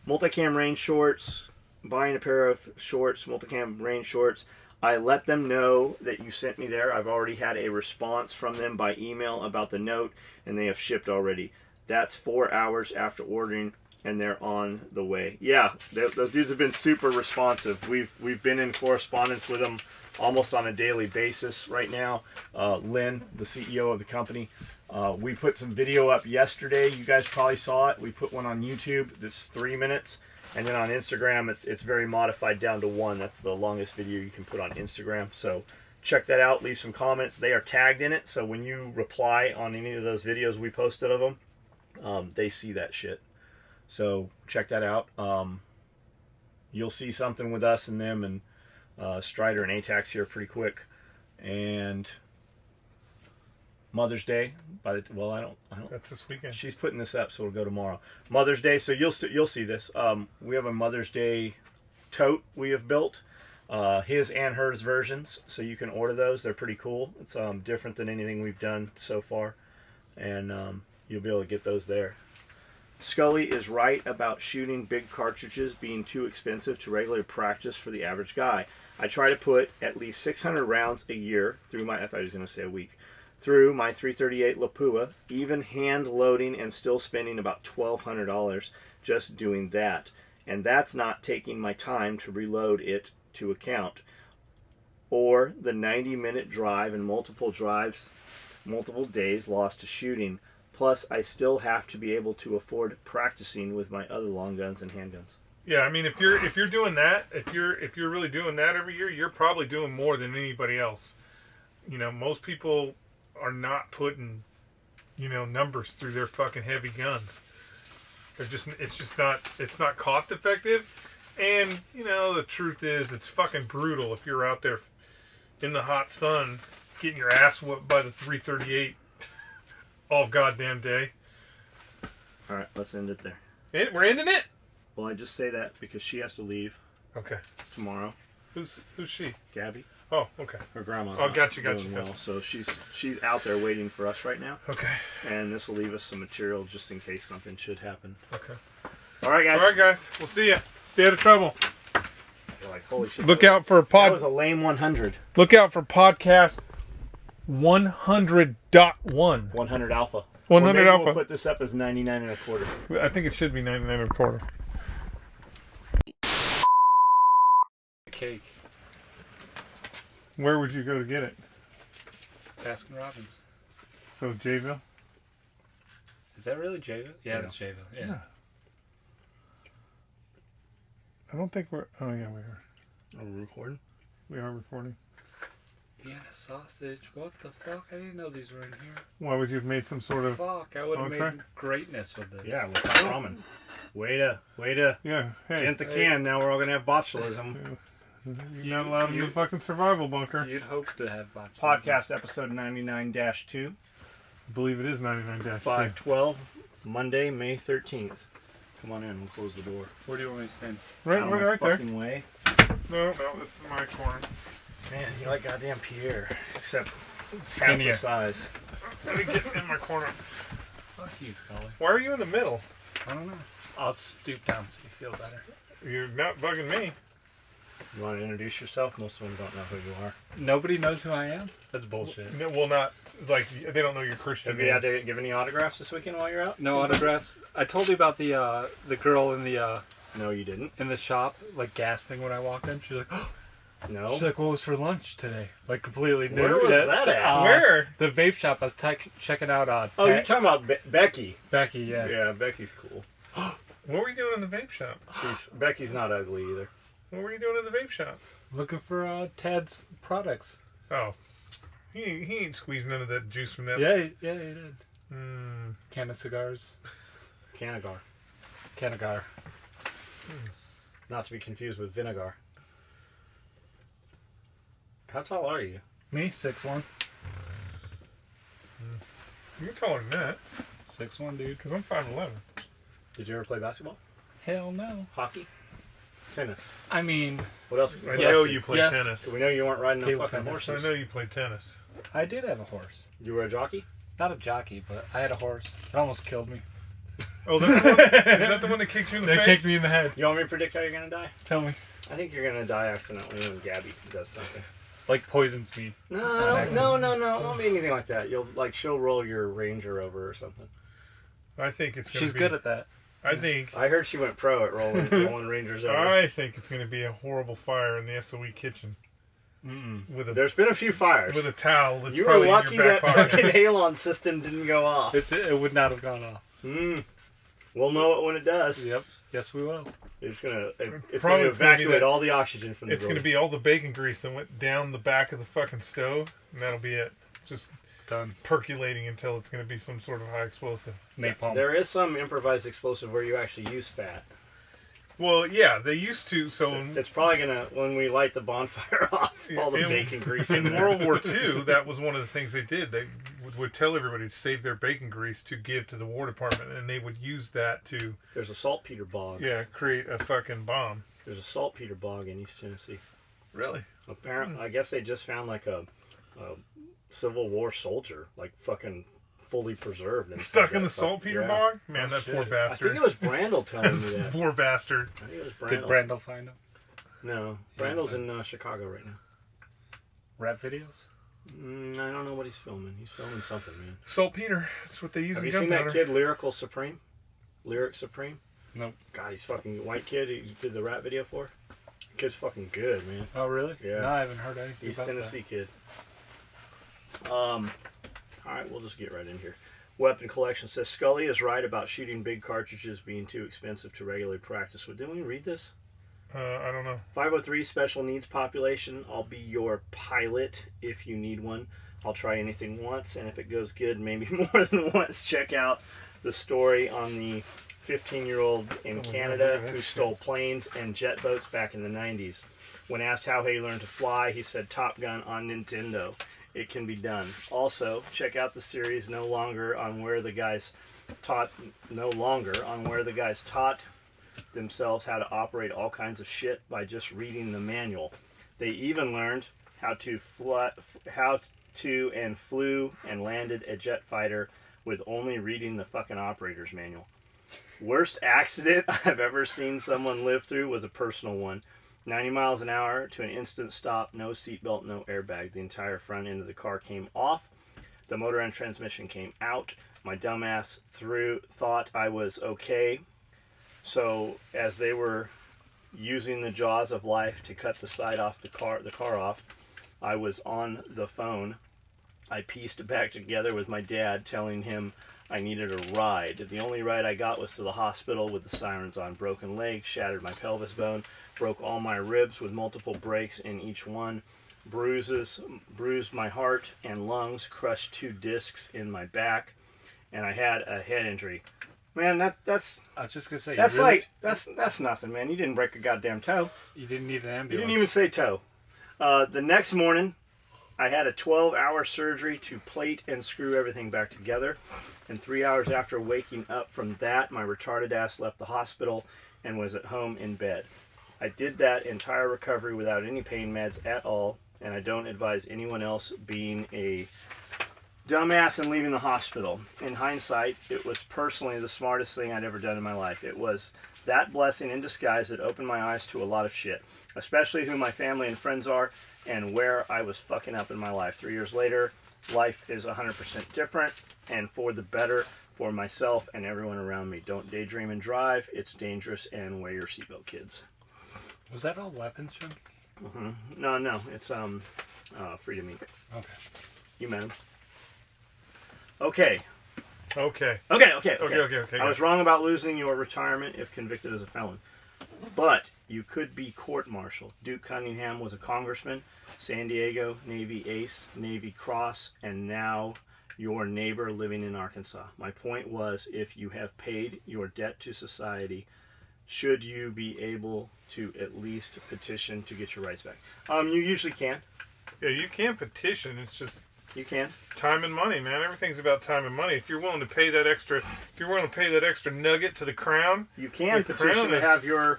Multicam rain shorts. Buying a pair of shorts, multicam rain shorts. I let them know that you sent me there. I've already had a response from them by email about the note, and they have shipped already. That's 4 hours after ordering, and they're on the way. Yeah, those dudes have been super responsive. We've been in correspondence with them almost on a daily basis right now. Lynn, the CEO of the company, we put some video up yesterday. You guys probably saw it. We put one on YouTube that's 3 minutes. And then on Instagram, it's very modified down to 1. That's the longest video you can put on Instagram. So check that out. Leave some comments. They are tagged in it. So when you reply on any of those videos we posted of them, they see that shit. So check that out. You'll see something with us and them and Strider and ATAX here pretty quick. And Mother's Day. I don't. That's this weekend. She's putting this up, so it'll go tomorrow. Mother's Day. So you'll see this. We have a Mother's Day tote we have built. His and hers versions, so you can order those. They're pretty cool. It's different than anything we've done so far, and you'll be able to get those there. Skully is right about shooting big cartridges being too expensive to regular practice for the average guy. I try to put at least 600 rounds a year through my. I thought he was going to say a week. Through my 338 Lapua, even hand loading, and still spending about $1,200 just doing that. And that's not taking my time to reload it to account. Or the 90-minute drive and multiple days lost to shooting. Plus, I still have to be able to afford practicing with my other long guns and handguns. Yeah, I mean, if you're doing that, if you're really doing that every year, you're probably doing more than anybody else. You know, most people are not putting, numbers through their fucking heavy guns. It's not cost effective. And, the truth is, it's fucking brutal if you're out there in the hot sun getting your ass whooped by the 338 all goddamn day. All right, let's end it there. We're ending it? Well, I just say that because she has to leave. Okay. Tomorrow. Who's she? Gabby. Oh, okay. Her grandma's gotcha. well, so she's out there waiting for us right now. Okay. And this will leave us some material just in case something should happen. Okay. All right, guys. We'll see ya. Stay out of trouble. You're like, holy shit. Look out for That was a lame 100. Look out for podcast 100.1. 100 alpha. 100 alpha. We'll put this up as 99 and a quarter. I think it should be 99 and a quarter. Cake. Where would you go to get it? Baskin Robbins. So Jayville? Is that really Jayville? Yeah, that's Jayville. Yeah. I don't think we're... Oh, yeah, we are. Are we recording? We are recording. Vienna sausage. What the fuck? I didn't know these were in here. Why would you have made some sort of... Fuck, I would have Okay. made greatness with this. Yeah, with ramen. Way to Yeah. Hey, dent the can. Now we're all gonna have botulism. you're not allowed in the fucking survival bunker. You'd hope to have botulism. Podcast episode 99-2, I believe it is 99 5/12, Monday, May 13th. Come on in. We'll close the door. Where do you want me to stand? Right, Out of my right there. fucking way. No, this is my corner. Man, you're like goddamn Pierre, except half Skinnier. the size. Let me get in my corner. Fuck you, Skully. Why are you in the middle? I don't know. I'll stoop down so you feel better. You're not bugging me. You want to introduce yourself? Most of them don't know who you are. Nobody knows who I am? That's bullshit. No, well, not like they don't know your Christian Have you name. had to give any autographs this weekend while you're out? No autographs. I told you about the girl in No, you didn't. the shop, like gasping when I walked in. She's like, No. she's like, what was for lunch today? Like completely new. Where was that at? Where? The vape shop. I was checking out. Oh, you're talking about Becky. Becky. Yeah. Yeah, Becky's cool. What were you doing in the vape shop? Becky's not ugly either. What were you doing in the vape shop? Looking for Ted's products. Oh, he ain't squeezed none of that juice from that. Yeah, he did. Mm. Can of cigars. Canagar. Canagar. Not to be confused with vinegar. How tall are you? Me, 6'1". You're taller than that, 6'1", dude. because I'm 5'11". Did you ever play basketball? Hell no. Hockey? Tennis? I mean, What else? I Yes. know you play Yes. tennis. We know you weren't riding no Table fucking tennis. I horses. know you play tennis. I did have a horse. You were a jockey? Not a jockey, but I had a horse. It almost killed me. Oh, that's the one, is that the one that kicked you in the They face? kicked me in the head. You want me to predict how you're gonna die? Tell me. I think you're gonna die accidentally when Gabby does something. Like poisons me. No, accident. no. It won't be anything like that. She'll roll your Ranger over or something. I think it's gonna She's be, good at that. I think I heard she went pro at rolling Rangers over. I think it's going to be a horrible fire in the SOE kitchen with a There's been a few fires. with a towel that's You were probably lucky in your that back pocket. fucking halon system didn't go off. It would not have gone off. We'll know it when it does. Yep. Yes, we will. It's gonna Probably it's gonna it's gonna be evacuate that- all the oxygen from the It's going to building. be all the bacon grease that went down the back of the fucking stove, and that'll be it. Just Done. percolating until it's going to be some sort of high explosive. Napalm. There is some improvised explosive where you actually use fat. Well, yeah, they used to. So It's probably gonna when we light the bonfire off, all the in- bacon grease in in there. World War II, that was one of the things they did. They would tell everybody to save their bacon grease to give to the War Department, and they would use that to There's a saltpeter bog. create a fucking bomb. There's a saltpeter bog in East Tennessee. Really? Apparently, I guess they just found like a Civil War soldier, like fucking fully preserved and Stuck in the saltpeter yeah. bog? Man, Oh, that shit. poor I think bastard. it was Brandel telling me that. Poor bastard. I think it was Did Brandel. Brandel find him? No, Brandel's in Chicago right now. Rap videos? I don't know what he's filming. He's filming something, man. Saltpeter. That's what they use Have in you seen that gunpowder. kid, Lyrical Supreme? Lyric Supreme? Nope. God, he's fucking white kid. He did the rap video for. The kid's fucking good, man. Oh, really? Yeah. No, I haven't heard anything East about Tennessee kid. All right, we'll just get right in here. Weapon collection says Skully is right about shooting big cartridges being too expensive to regularly practice with. Didn't we read this? I don't know. 503 special needs population. I'll be your pilot if you need one. I'll try anything once, and if it goes good, maybe more than once. Check out the story on the 15-year-old in Oh, Canada look at that who shit. stole planes and jet boats back in the 90s. When asked how he learned to fly, he said Top Gun on Nintendo. It can be done. Also, check out the series no longer on where the guys taught themselves how to operate all kinds of shit by just reading the manual. They even learned how to and flew and landed a jet fighter with only reading the fucking operator's manual. Worst accident I've ever seen someone live through was a personal one. 90 miles an hour to an instant stop, no seatbelt, no airbag. The entire front end of the car came off. The motor and transmission came out. My dumbass thought I was okay. So as they were using the jaws of life to cut the side off the car off, I was on the phone. I pieced it back together with my dad, telling him I needed a ride. The only ride I got was to the hospital with the sirens on. Broken leg, shattered my pelvis bone, broke all my ribs with multiple breaks in each one, bruised my heart and lungs, crushed 2 discs in my back, and I had a head injury. Man, that's I was just gonna say. that's you really, like that's nothing, man. You didn't break a goddamn toe. You didn't need an ambulance. You didn't even say toe. The next morning, I had a 12-hour surgery to plate and screw everything back together. And 3 hours after waking up from that, my retarded ass left the hospital and was at home in bed. I did that entire recovery without any pain meds at all, and I don't advise anyone else being a dumbass and leaving the hospital. In hindsight, it was personally the smartest thing I'd ever done in my life. It was that blessing in disguise that opened my eyes to a lot of shit, especially who my family and friends are and where I was fucking up in my life. 3 years later, life is 100% different and for the better for myself and everyone around me. Don't daydream and drive. It's dangerous, and wear your seatbelt, kids. Was that all weapons, Chunky? Mm-hmm. No, it's Freedom Inc. Okay. You met him. Okay. Okay. I was wrong about losing your retirement if convicted as a felon. But you could be court-martialed. Duke Cunningham was a congressman, San Diego Navy ace, Navy Cross, and now your neighbor living in Arkansas. My point was, if you have paid your debt to society, should you be able to at least petition to get your rights back? You usually can. Yeah, you can petition. It's just You can. time and money, man. Everything's about time and money. If you're willing to pay that extra, nugget to the crown, You can the petition Crown to is- have your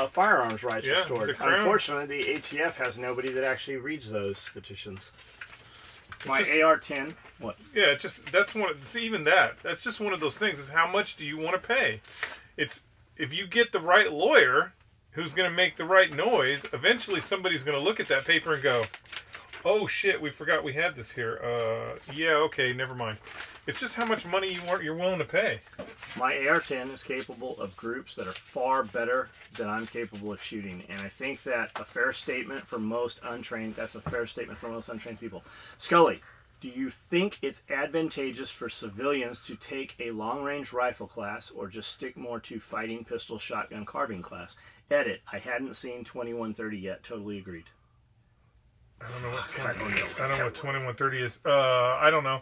firearms rights Yeah, restored. the Crown- Unfortunately, the ATF has nobody that actually reads those petitions. My just- AR-10, what? yeah, that's even that. That's just one of those things. Is how much do you want to pay? It's if you get the right lawyer who's going to make the right noise. Eventually, somebody's going to look at that paper and go, "Oh shit, we forgot we had this here." Yeah, okay, never mind. It's just how much money you're willing to pay. My AR-10 is capable of groups that are far better than I'm capable of shooting, and I think that's a fair statement for most untrained people. Skully, do you think it's advantageous for civilians to take a long-range rifle class or just stick more to fighting pistol, shotgun, carbine class? Edit, I hadn't seen 2130 yet. Totally agreed. I don't know what I don't know. 2130 is. I don't know.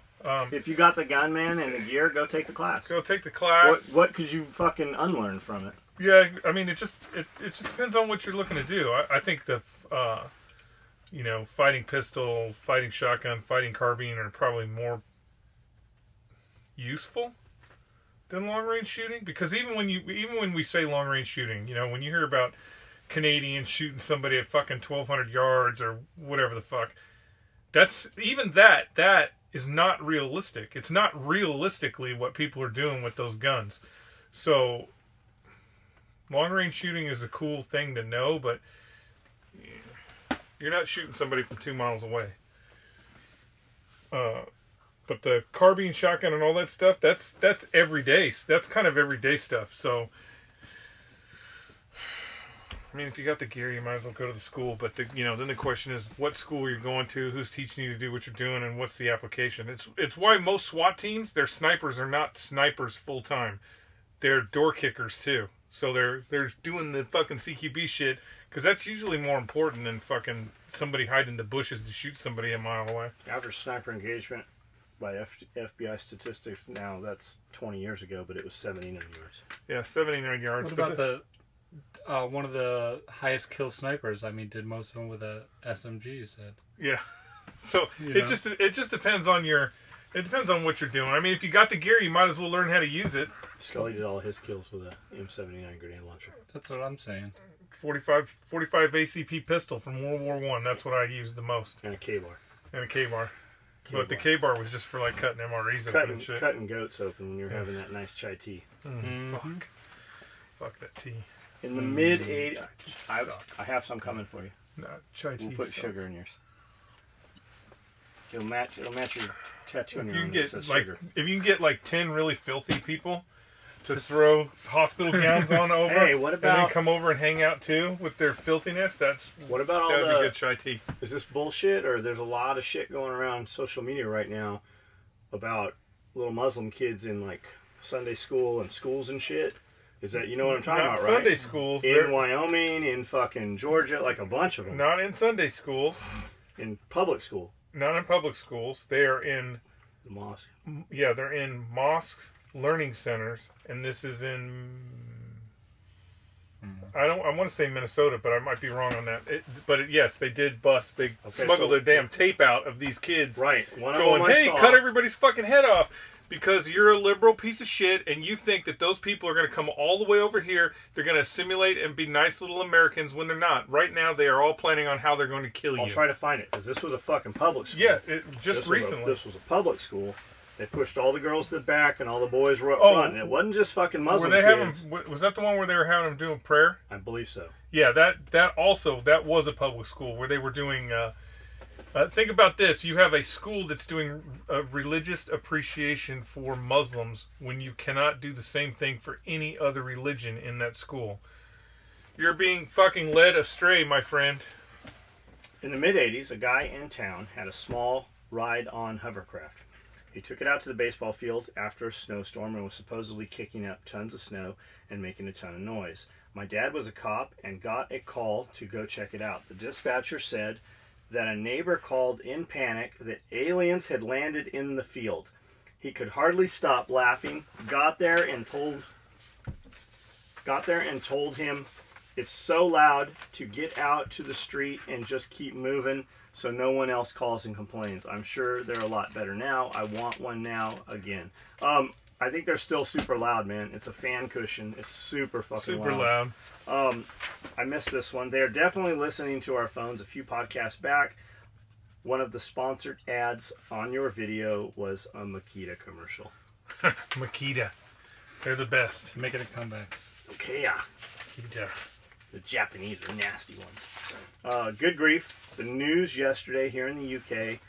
If you got the gunman and the gear, go take the class. Go take the class. What could you fucking unlearn from it? Yeah, I mean, it just depends on what you're looking to do. I think the fighting pistol, fighting shotgun, fighting carbine are probably more useful than long range shooting, because even when we say long range shooting, when you hear about Canadians shooting somebody at fucking 1,200 yards or whatever the fuck, that is not realistic. It's not realistically what people are doing with those guns. So long range shooting is a cool thing to know, but you're not shooting somebody from 2 miles away. But the carbine, shotgun, and all that stuff, that's everyday. That's kind of everyday stuff. So, I mean, if you got the gear, you might as well go to the school. But then the question is, what school you're going to, who's teaching you to do what you're doing, and what's the application? It's why most SWAT teams, their snipers are not snipers full time. They're door kickers too. So they're doing the fucking CQB shit, because that's usually more important than fucking somebody hiding in the bushes to shoot somebody a mile away. Average sniper engagement by FBI statistics now, that's 20 years ago, but it was 79 yards. Yeah, 79 yards. What about one of the highest kill snipers? I mean, did most of them with a SMG, you said. Yeah. So it just depends on what you're doing. I mean, if you got the gear, you might as well learn how to use it. Skully did all his kills with a M79 grenade launcher. That's what I'm saying. 45 ACP pistol from World War I. That's what I used the most. And a K-bar. But the K-bar was just for like cutting MREs open and shit. Cutting goats open when you're having that nice chai tea. Fuck that tea. In the mid-80s, I have some coming for you. No, chai tea. We'll put sugar in yours. It'll match your tattoo on your arm. If you can get like 10 really filthy people to throw hospital gowns on over, hey, what about, and then come over and hang out too with their filthiness? What about all that'd the be good chai tea. Is this bullshit, or there's a lot of shit going around social media right now about little Muslim kids in like Sunday school and schools and shit? Is that, you know what I'm talking about, right? Sunday schools in Wyoming, in fucking Georgia, like a bunch of them. Not in Sunday schools. In public school. Not in public schools. They are in the mosque. Yeah, they're in mosques, learning centers, and this is in. I want to say Minnesota, but I might be wrong on that. Yes, they did bust. They smuggled a damn tape out of these kids. Right. One of going, them I hey, saw. cut everybody's fucking head off. Because you're a liberal piece of shit and you think that those people are going to come all the way over here. They're going to assimilate and be nice little Americans when they're not. Right now, they are all planning on how they're going to kill you. I'll try to find it, because this was a fucking public school. Yeah, recently. This was a public school. They pushed all the girls to the back and all the boys were up front. And it wasn't just fucking Muslim kids. Was that the one where they were having them doing prayer? I believe so. Yeah, that was a public school where they were doing... think about this. You have a school that's doing religious appreciation for Muslims when you cannot do the same thing for any other religion in that school. You're being fucking led astray, my friend. In the mid-'80s, a guy in town had a small ride-on hovercraft. He took it out to the baseball field after a snowstorm and was supposedly kicking up tons of snow and making a ton of noise. My dad was a cop and got a call to go check it out. The dispatcher said that a neighbor called in panic that aliens had landed in the field. He could hardly stop laughing, got there and told him it's so loud to get out to the street and just keep moving so no one else calls and complains. I'm sure they're a lot better now. I want one now again. I think they're still super loud, man. It's a fan cushion. It's super fucking loud. I missed this one. They're definitely listening to our phones. A few podcasts back, one of the sponsored ads on your video was a Makita commercial. Makita. They're the best. Making a comeback. Okay, yeah. Makita. The Japanese are nasty ones. Good grief. The news yesterday here in the UK,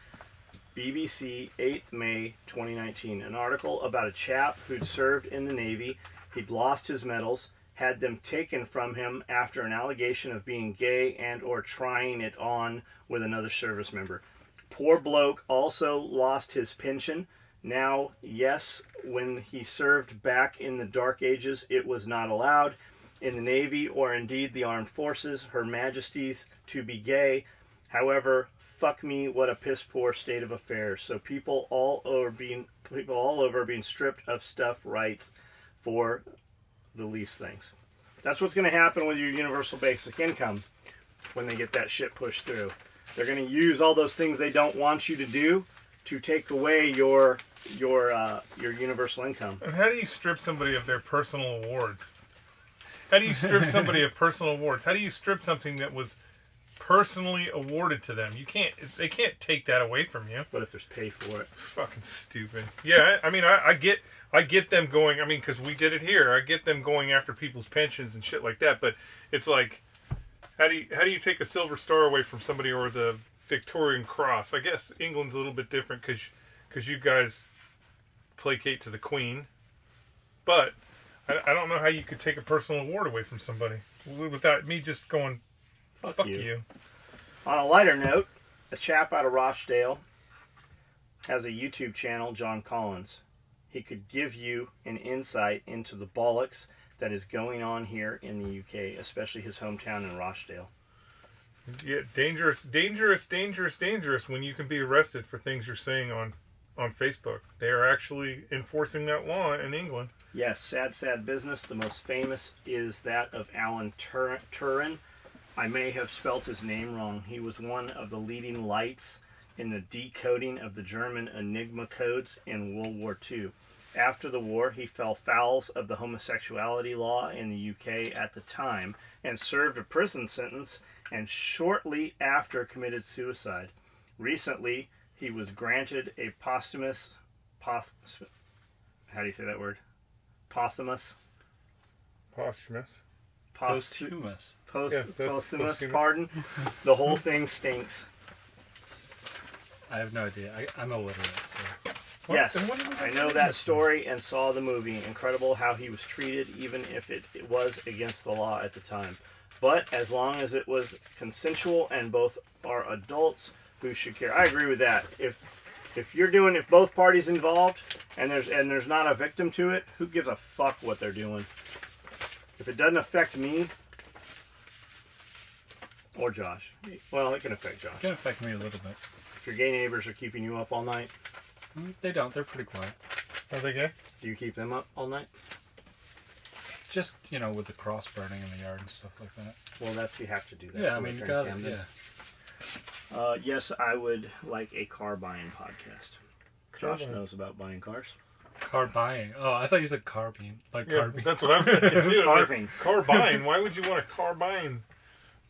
BBC, 8th May 2019. An article about a chap who'd served in the Navy. He'd lost his medals, had them taken from him after an allegation of being gay and or trying it on with another service member. Poor bloke also lost his pension. Now, yes, when he served back in the Dark Ages, it was not allowed in the Navy or indeed the armed forces, Her Majesty's, to be gay. However, fuck me, what a piss poor state of affairs. So people all over being stripped of stuff rights for the least things. That's what's going to happen with your universal basic income when they get that shit pushed through. They're going to use all those things they don't want you to do to take away your universal income. And how do you strip somebody of their personal awards? How do you strip somebody of personal awards? How do you strip something that was personally awarded to them? They can't take that away from you. But if there's pay for it. Fucking stupid. Yeah, I mean, I get them going, I mean, because we did it here. I get them going after people's pensions and shit like that, but it's like, how do you take a silver star away from somebody, or the Victorian Cross? I guess England's a little bit different because you guys placate to the Queen, but I don't know how you could take a personal award away from somebody without me just going, fuck you. On a lighter note, a chap out of Rochdale has a YouTube channel, John Collins. He could give you an insight into the bollocks that is going on here in the UK, especially his hometown in Rochdale. Yeah, dangerous when you can be arrested for things you're saying on Facebook. They are actually enforcing that law in England. Yes, sad business. The most famous is that of Alan Turing. I may have spelt his name wrong. He was one of the leading lights in the decoding of the German Enigma codes in World War II. After the war, he fell foul of the homosexuality law in the UK at the time and served a prison sentence, and shortly after committed suicide. Recently, he was granted a posthumous how do you say that word? Posthumous pardon. The whole thing stinks. I have no idea. I'm illiterate. So. Yes, I know that story and saw the movie. Incredible how he was treated, even if it was against the law at the time. But as long as it was consensual and both are adults, who should care? I agree with that. If both parties involved and there's not a victim to it, who gives a fuck what they're doing? If it doesn't affect me or Josh, well, it can affect Josh. It can affect me a little bit. If your gay neighbors are keeping you up all night. They don't. They're pretty quiet. Are they gay? Do you keep them up all night? Just, with the cross burning in the yard and stuff like that. Well, you have to do that. Yeah, I mean, you got it, yeah. Yes, I would like a car buying podcast. Josh knows about buying cars. Car buying. Oh, I thought you said carbine. Like Yeah, carbine. that's what I was thinking too. Carving. Car buying. Why would you want a car buying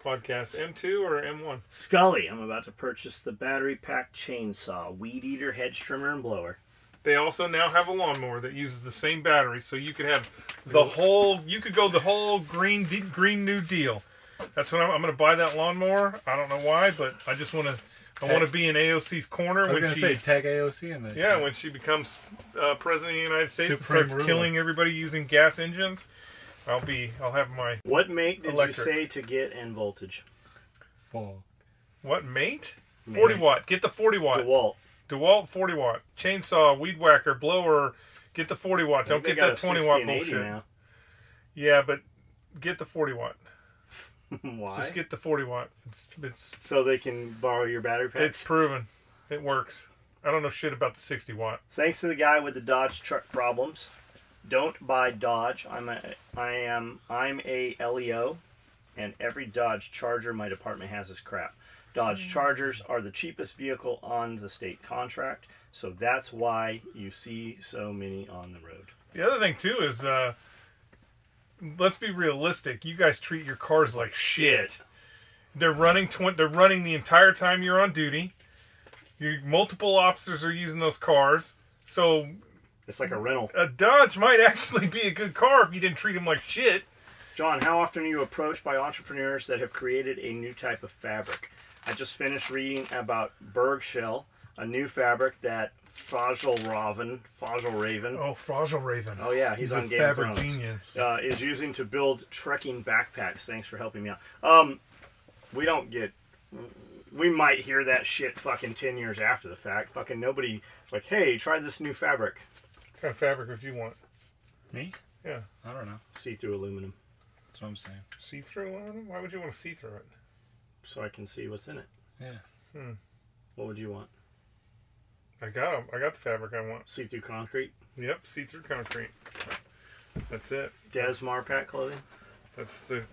podcast? M2 or M1? Skully, I'm about to purchase the battery pack chainsaw, weed eater, hedge trimmer, and blower. They also now have a lawnmower that uses the same battery, so you could have the whole. You could go the whole Green New Deal. That's what I'm going to buy that lawnmower. I don't know why, but I just want to. I want to be in AOC's corner I was going to say tag AOC in there. Yeah, when she becomes president of the United States Supreme and starts killing everybody using gas engines, I'll have my. What mate did electric. you say to get and voltage? 4. What mate? 40 watt. Get the 40 watt. DeWalt 40 watt. Chainsaw, weed whacker, blower. Get the 40 watt. Don't get that 20 watt bullshit. Now. Yeah, but get the 40 watt. Why? Just get the 40 watt. It's so they can borrow your battery packs? It's proven. It works. I don't know shit about the 60 watt. Thanks to the guy with the Dodge truck problems. Don't buy Dodge. I'm a LEO, and every Dodge Charger my department has is crap. Dodge Chargers are the cheapest vehicle on the state contract, so that's why you see so many on the road. The other thing too is, let's be realistic. You guys treat your cars like shit. They're running. They're running the entire time you're on duty. Multiple officers are using those cars, so it's like a rental. A Dodge might actually be a good car if you didn't treat them like shit. John, how often are you approached by entrepreneurs that have created a new type of fabric? I just finished reading about Berg Shell, a new fabric that Fjallraven. Oh, Fjallraven. Oh yeah, he's on Game of Thrones. Genius. Is using to build trekking backpacks. Thanks for helping me out. We might hear that shit fucking 10 years after the fact. Fucking nobody. It's like, hey, try this new fabric. What kind of fabric would you want? Me? Yeah. I don't know. See-through aluminum. That's what I'm saying. See-through aluminum? Why would you want to see through it? So I can see what's in it. Yeah. What would you want? I got the fabric I want. See-through concrete? Yep, see-through concrete. That's it. Des Marpac clothing? That's the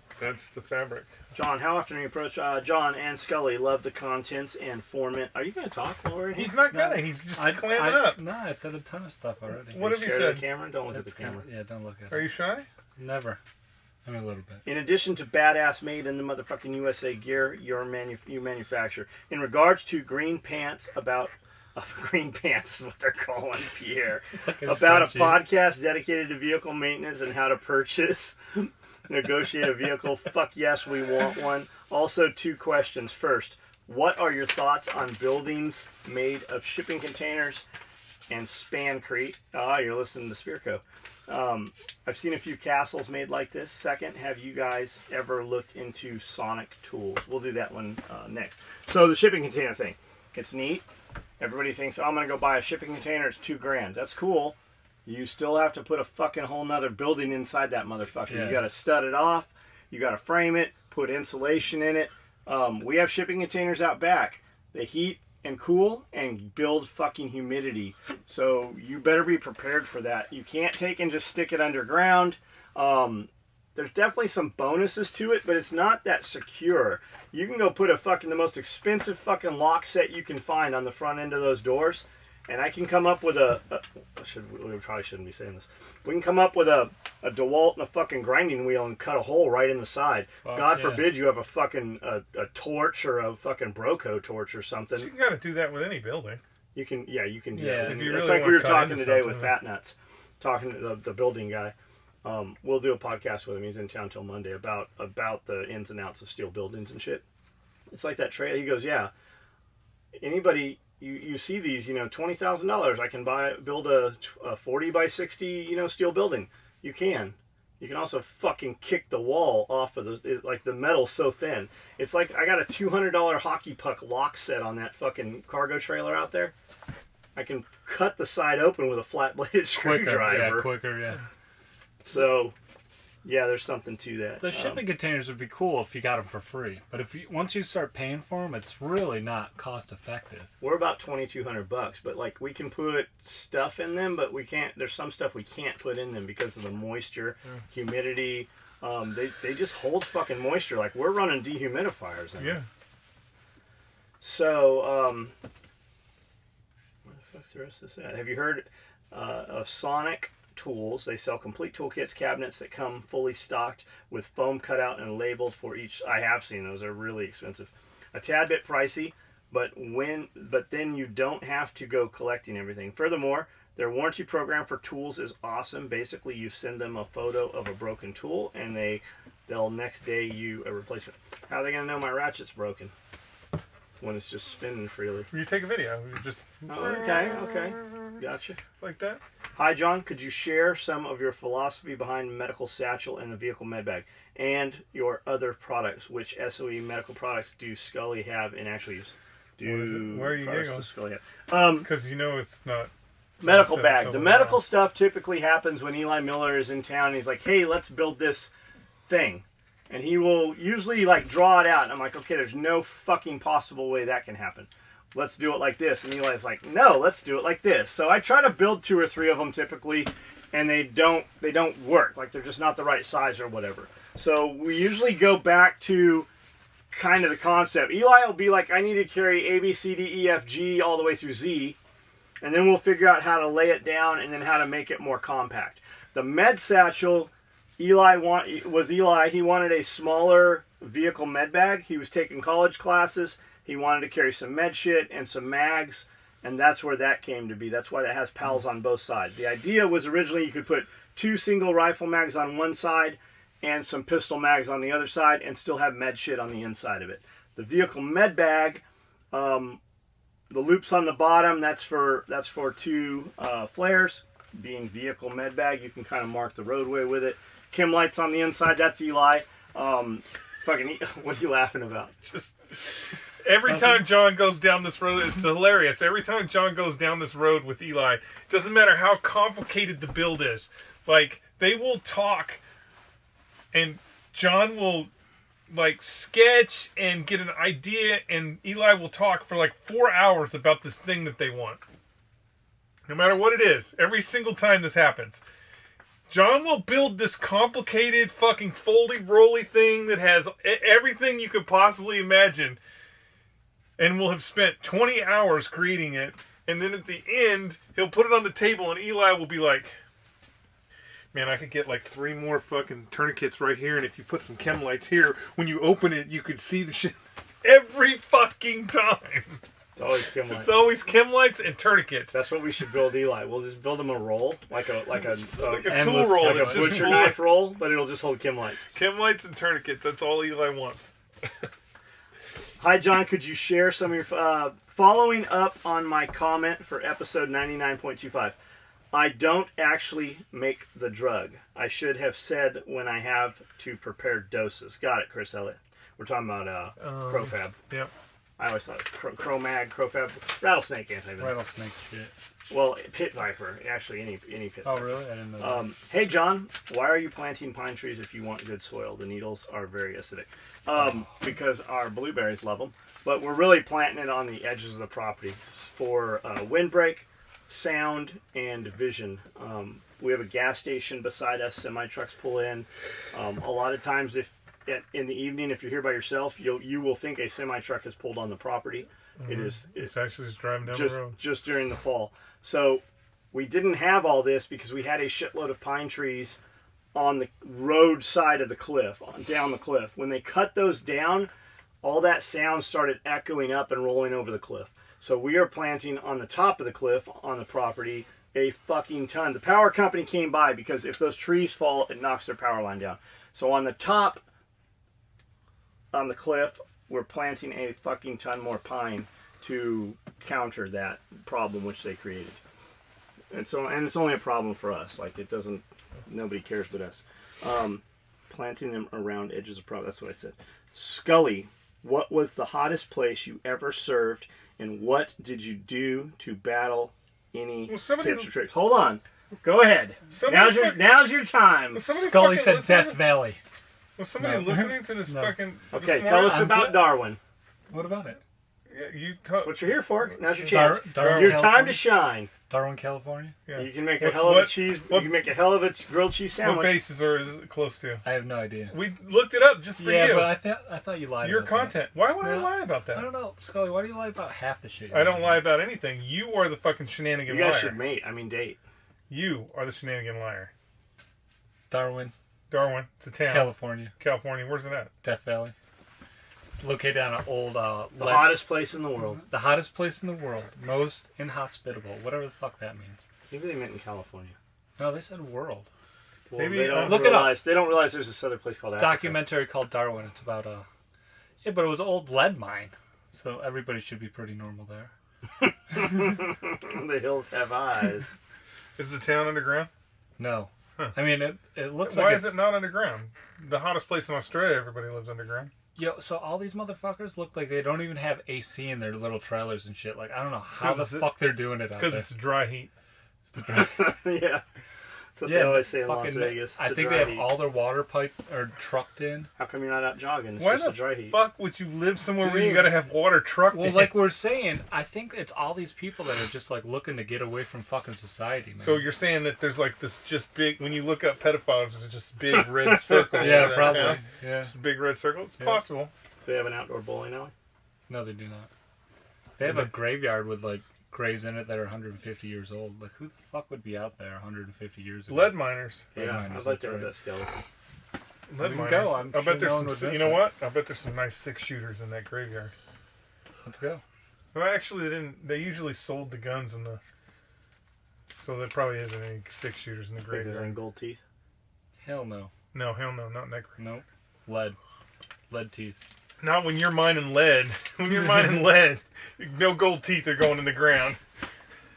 fabric. John, how often are you approached? John and Skully love the contents and format. Are you going to talk while we're in here? He's not gonna. He's just clamming up. No, I said a ton of stuff already. What have you said? Of the camera? Don't look at the camera. Don't look at it. Are you shy? Never. I mean, a little bit. In addition to badass made in the motherfucking USA gear you manufacture, in regards to green pants green pants is what they're calling Pierre, about a podcast dedicated to vehicle maintenance and how to purchase, negotiate a vehicle. Fuck yes, we want one. Also, 2 questions. First, what are your thoughts on buildings made of shipping containers and spancrete? You're listening to Spearco. I've seen a few castles made like this. Second, have you guys ever looked into sonic tools? We'll do that one next. So the shipping container thing, it's neat. Everybody thinks, I'm going to go buy a shipping container. It's $2,000. That's cool. You still have to put a fucking whole nother building inside that motherfucker. Yeah. You got to stud it off. You got to frame it, put insulation in it. We have shipping containers out back. They heat and cool and build fucking humidity. So you better be prepared for that. You can't take and just stick it underground. There's definitely some bonuses to it, but it's not that secure. You can go put the most expensive fucking lock set you can find on the front end of those doors, and I can come up with we probably shouldn't be saying this. We can come up with a DeWalt and a fucking grinding wheel and cut a hole right in the side. God forbid you have a fucking a torch or a fucking Broco torch or something. You gotta do that with any building. You can do that. If you It's really like we were talking today with something. Fat Nuts, talking to the building guy. We'll do a podcast with him. He's in town till Monday about the ins and outs of steel buildings and shit. It's like that trailer. He goes, yeah. Anybody, you see these, $20,000. I can build a 40 by 60, steel building. You can. You can also fucking kick the wall off of the metal's so thin. It's like I got a $200 hockey puck lock set on that fucking cargo trailer out there. I can cut the side open with a flat bladed screwdriver. Quicker. So, Yeah, there's something to that. The shipping containers would be cool if you got them for free, but once you start paying for them, it's really not cost effective. We're about $2,200, but like we can put stuff in them, but we can't. There's some stuff we can't put in them because of the moisture, humidity. They just hold fucking moisture. Like we're running dehumidifiers in them. Yeah. So, where the fuck's the rest of this at? Have you heard of Sonic Tools? They sell complete toolkits, cabinets that come fully stocked with foam cut out and labeled for each. I have seen those. They're really expensive. A tad bit pricey, but then you don't have to go collecting everything. Furthermore, their warranty program for tools is awesome. Basically, you send them a photo of a broken tool, and they'll next day you a replacement. How are they gonna know my ratchet's broken when it's just spinning freely? You take a video. You just Okay, gotcha. like that. Hi, John. Could you share some of your philosophy behind medical satchel and the vehicle med bag, and your other products? Which SOE medical products do Skully have in actual use? Where are you giggling? Skully have? Because you know it's not. Medical bag. The medical stuff typically happens when Eli Miller is in town. And he's like, "Hey, let's build this thing," and he will usually like draw it out. And I'm like, "Okay, there's no fucking possible way that can happen. Let's do it like this." And Eli's like, "No, let's do it like this." So I try to build 2 or 3 of them typically, and they don't work. Like they're just not the right size or whatever. So we usually go back to kind of the concept. Eli will be like, "I need to carry A, B, C, D, E, F, G all the way through Z." And then we'll figure out how to lay it down and then how to make it more compact. The med satchel, He wanted a smaller vehicle med bag. He was taking college classes. He wanted to carry some med shit and some mags, and that's where that came to be. That's why that has pals on both sides. The idea was originally you could put 2 single rifle mags on one side and some pistol mags on the other side and still have med shit on the inside of it. The vehicle med bag, the loops on the bottom, that's for 2 flares. Being vehicle med bag, you can kind of mark the roadway with it. Chem lights on the inside, that's Eli. What are you laughing about? Just every time John goes down this road, it's hilarious. Every time John goes down this road with Eli, it doesn't matter how complicated the build is. Like, they will talk, and John will like sketch and get an idea, and Eli will talk for like 4 hours about this thing that they want. No matter what it is, every single time this happens, John will build this complicated fucking foldy-rolly thing that has everything you could possibly imagine, and will have spent 20 hours creating it, and then at the end, he'll put it on the table, and Eli will be like, "Man, I could get like 3 more fucking tourniquets right here, and if you put some chem lights here, when you open it, you could see the shit." Every fucking time. It's always chem lights. It's always chem lights and tourniquets. That's what we should build Eli. We'll just build him a roll, like a tool roll. like It's a just butcher full knife roll, but it'll just hold chem lights. Chem lights and tourniquets. That's all Eli wants. Hi, John. Could you share some of your following up on my comment for episode 99.25? I don't actually make the drug. I should have said when I have to prepare doses. Got it, Chris Elliott. We're talking about Crofab. Yep. I always thought Cromag, Crofab, rattlesnake antivenom. Rattlesnake shit. Well, pit viper. Actually, any pit. Oh, viper. really? I didn't know that. Hey, John. Why are you planting pine trees if you want good soil? The needles are very acidic. Because our blueberries love them. But we're really planting it on the edges of the property for windbreak, sound, and vision. We have a gas station beside us. Semi trucks pull in. A lot of times, in the evening, if you're here by yourself, you will think a semi truck has pulled on the property. Mm-hmm. It's actually just driving down the road. Just during the fall. So we didn't have all this because we had a shitload of pine trees on the road side of the cliff, down the cliff. When they cut those down, all that sound started echoing up and rolling over the cliff. So we are planting on the top of the cliff on the property a fucking ton. The power company came by because if those trees fall, it knocks their power line down. So on the top, on the cliff, we're planting a fucking ton more pine to counter that problem which they created. And it's only a problem for us. Like, it doesn't, nobody cares but us. Planting them around edges of problem. That's what I said. Skully, what was the hottest place you ever served, and what did you do to battle any tips or tricks? Hold on. Go ahead. Somebody Now's your time. Was somebody Scully fucking said listening? Death Valley. Was somebody No. listening to this No. fucking... Okay, this tell morning? us about Darwin. What about it? Yeah, That's what you're here for. Now's your chance. Darwin, Your time California? to shine. Darwin, California? Yeah. You can make a What's- hell of a what- cheese. what- You can make a hell of a grilled cheese What sandwich. bases is it close to? I have no idea. We looked it up just for Yeah, you. but I thought you lied Your about that. content. Why would I No. lie about I that? don't know. Scully, why do you lie about half the shit? I don't lie about anything. You are the fucking shenanigan You guys liar. should mate. I mean, date. You are the shenanigan liar. Darwin, Darwin, it's a town. California. California, where's it at? Death Valley. It's located on an old... The hottest place in the world. The hottest place in the world. Most inhospitable. Whatever the fuck that means. Maybe they meant in California. No, they said world. Well, Maybe, they don't look it up. realize. They don't realize there's this other place called Africa. Documentary called Darwin. It's about Yeah, but it was an old lead mine. So everybody should be pretty normal there. The hills have eyes. Is the town underground? No. Huh. I mean, it looks Why like is it not underground? The hottest place in Australia, everybody lives underground. Yo, so all these motherfuckers look like they don't even have AC in their little trailers and shit. Like, I don't know how the 'cause it- fuck they're doing it out Because there. it's dry heat. Yeah. That's what they always say in Las fucking- Vegas. I It's a think dry they have heat. all their water pipe or trucked in. How come you're not out jogging? It's Why just the a dry heat. fuck would you live somewhere where you Dude. gotta have water trucked Well, in? like we're saying, I think it's all these people that are just like looking to get away from fucking society, man. So you're saying that there's like this just big, when you look up pedophiles, there's just big red circle. yeah, over that probably. town? Yeah. Just a big red circle. It's Yeah. possible. Do they have an outdoor bowling alley? No, they do not. They have a graveyard with like graves in it that are 150 years old. Like, who the fuck would be out there 150 years ago? Lead miners. Lead miners, I'd like to that's have right. that skeleton. Lead can miners. go. I'm I sure bet there's no one some. would You miss know it. what? I bet there's some nice 6-shooters in that graveyard. Let's go. Well, actually, they didn't. They usually sold the guns in the. So there probably isn't any 6-shooters in the Think there's any graveyard. gold teeth? Hell no. No, hell no, not in that graveyard. Nope. Lead teeth. Not when you're mining lead. When you're mining lead, no gold teeth are going in the ground.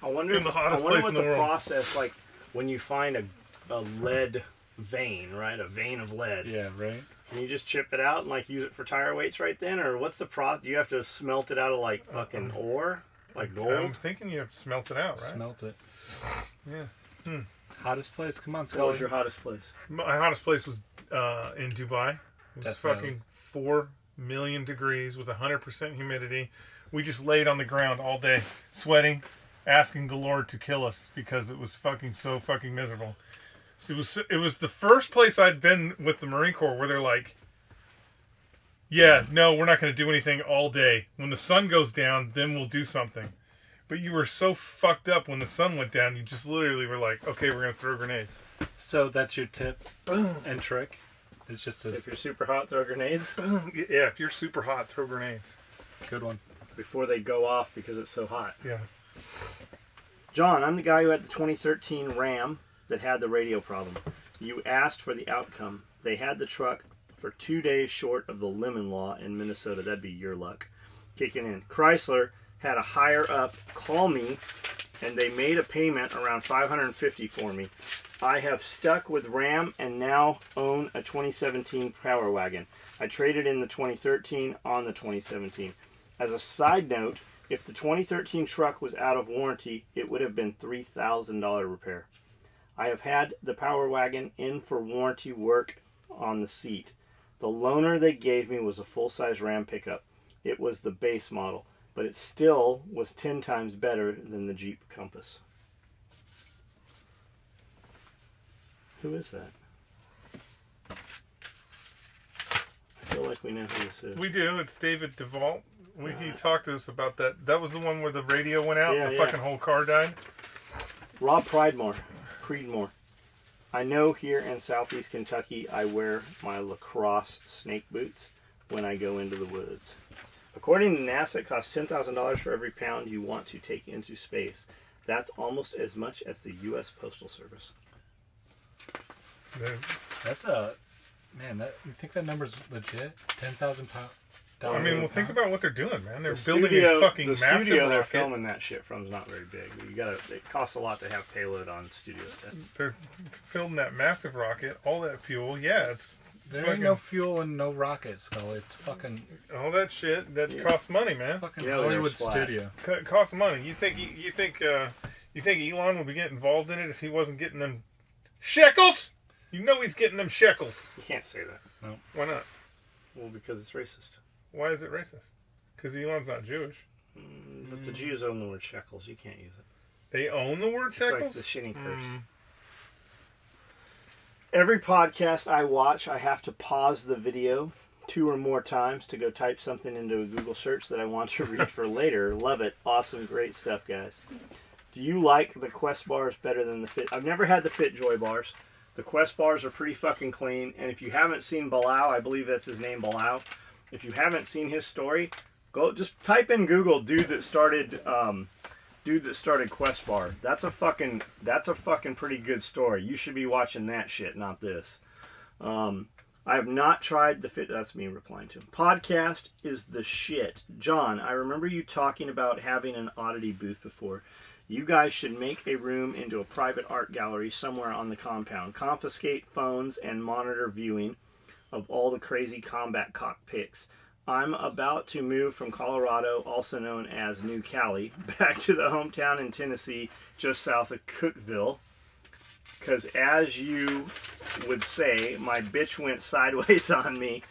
I wonder. In the hottest I wonder place what in the the world. process like when you find a lead vein, right? A vein of lead. Yeah, right? Can you just chip it out and like use it for tire weights right then, or what's the process? Do you have to smelt it out of like fucking ore, like gold? I'm thinking you have to smelt it out, right? Smelt it. Yeah. Hottest place? Come on, What was Scully. your hottest place? My hottest place was in Dubai. It was Death fucking Valley. 4 million degrees with 100% humidity. We just laid on the ground all day, sweating, asking the Lord to kill us because it was fucking so fucking miserable. So it was the first place I'd been with the Marine Corps where they're like, yeah, no, we're not going to do anything all day. When the sun goes down, then we'll do something. But you were so fucked up when the sun went down, you just literally were like, okay, we're going to throw grenades. So that's your tip and trick? It's just a If you're super hot, throw grenades Yeah, if you're super hot, throw grenades. good one. before they go off because it's so hot. Yeah. John, I'm the guy who had the 2013 Ram that had the radio problem. You asked for the outcome. They had the truck for 2 days short of the lemon law in Minnesota. That'd be your luck. Kicking in. Chrysler had a higher up call me, and they made a payment around $550 for me. I have stuck with Ram and now own a 2017 Power Wagon. I traded in the 2013 on the 2017. As a side note, if the 2013 truck was out of warranty, it would have been $3,000 repair. I have had the Power Wagon in for warranty work on the seat. The loaner they gave me was a full-size Ram pickup. It was the base model, but it still was 10 times better than the Jeep Compass. Who is that? I feel like we know who this is. We do. It's David DeVault. He talked to us about that. That was the one where the radio went out Yeah, and the yeah. fucking whole car died. Rob Creedmore. I know here in southeast Kentucky I wear my lacrosse snake boots when I go into the woods. According to NASA, it costs $10,000 for every pound you want to take into space. That's almost as much as the U.S. Postal Service. That's a man. That you think that number's legit? 10,000 pounds. I mean, well, think about what they're doing, man. They're The building studio- a fucking the massive studio they're rocket. filming that shit from is not very big. It costs a lot to have payload on studio set. They're building that massive rocket. All that fuel. Yeah, it's There fucking, ain't no fuel and no rocket, Scully. It's fucking all that shit. That costs money, man. fucking Yeah, they're Hollywood splat. studio. Costs money. You think You think Elon would be getting involved in it if he wasn't getting them shekels? You know he's getting them shekels. You can't say that. No. Why not? Well, because it's racist. Why is it racist? Because Elon's not Jewish. But the Jews own the word shekels. You can't use it. They own the word It's shekels? like the shitting curse. Every podcast I watch, I have to pause the video 2 or more times to go type something into a Google search that I want to read for later. Love it. Awesome. Great stuff, guys. Do you like the Quest bars better than the Fit? I've never had the Fit Joy bars. The Quest bars are pretty fucking clean. And if you haven't seen Bilal, I believe that's his name, Bilal. If you haven't seen his story, go just type in Google dude that started Quest Bar. That's a fucking pretty good story. You should be watching that shit, not this. I have not tried the Fit. That's me replying to him. Podcast is the shit. John, I remember you talking about having an oddity booth before. You guys should make a room into a private art gallery somewhere on the compound. Confiscate phones and monitor viewing of all the crazy combat cockpits. I'm about to move from Colorado, also known as New Cali, back to the hometown in Tennessee, just south of Cookeville. Because as you would say, my bitch went sideways on me.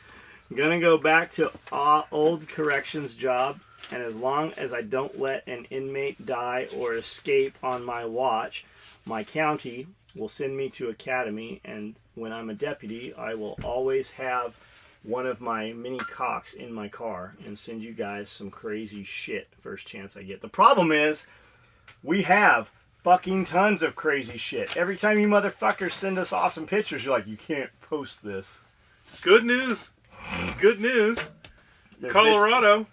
I'm gonna go back to old corrections job, and as long as I don't let an inmate die or escape on my watch, my county will send me to academy, and when I'm a deputy, I will always have one of my mini cocks in my car and send you guys some crazy shit first chance I get. The problem is, we have fucking tons of crazy shit. Every time you motherfuckers send us awesome pictures, you're like, you can't post this. Good news. Good news. Colorado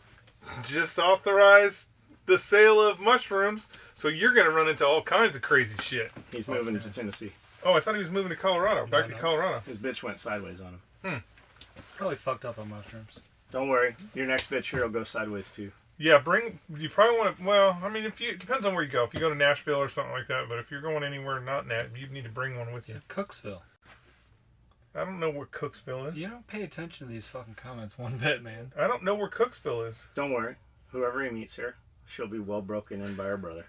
just authorized the sale of mushrooms, so you're going to run into all kinds of crazy shit. He's moving to Tennessee. Oh, I thought he was moving to Colorado. Back to no. Colorado. His bitch went sideways on him. Probably fucked up on mushrooms. Don't worry, your next bitch here will go sideways too. Yeah, you probably want to, well, I mean, it depends on where you go. If you go to Nashville or something like that, but if you're going anywhere not Nashville, you need to bring one with you. Cooksville. I don't know where Cooksville is. You don't pay attention to these fucking comments one bit, man. I don't know where Cooksville is. Don't worry, whoever he meets here, she'll be well broken in by her brother.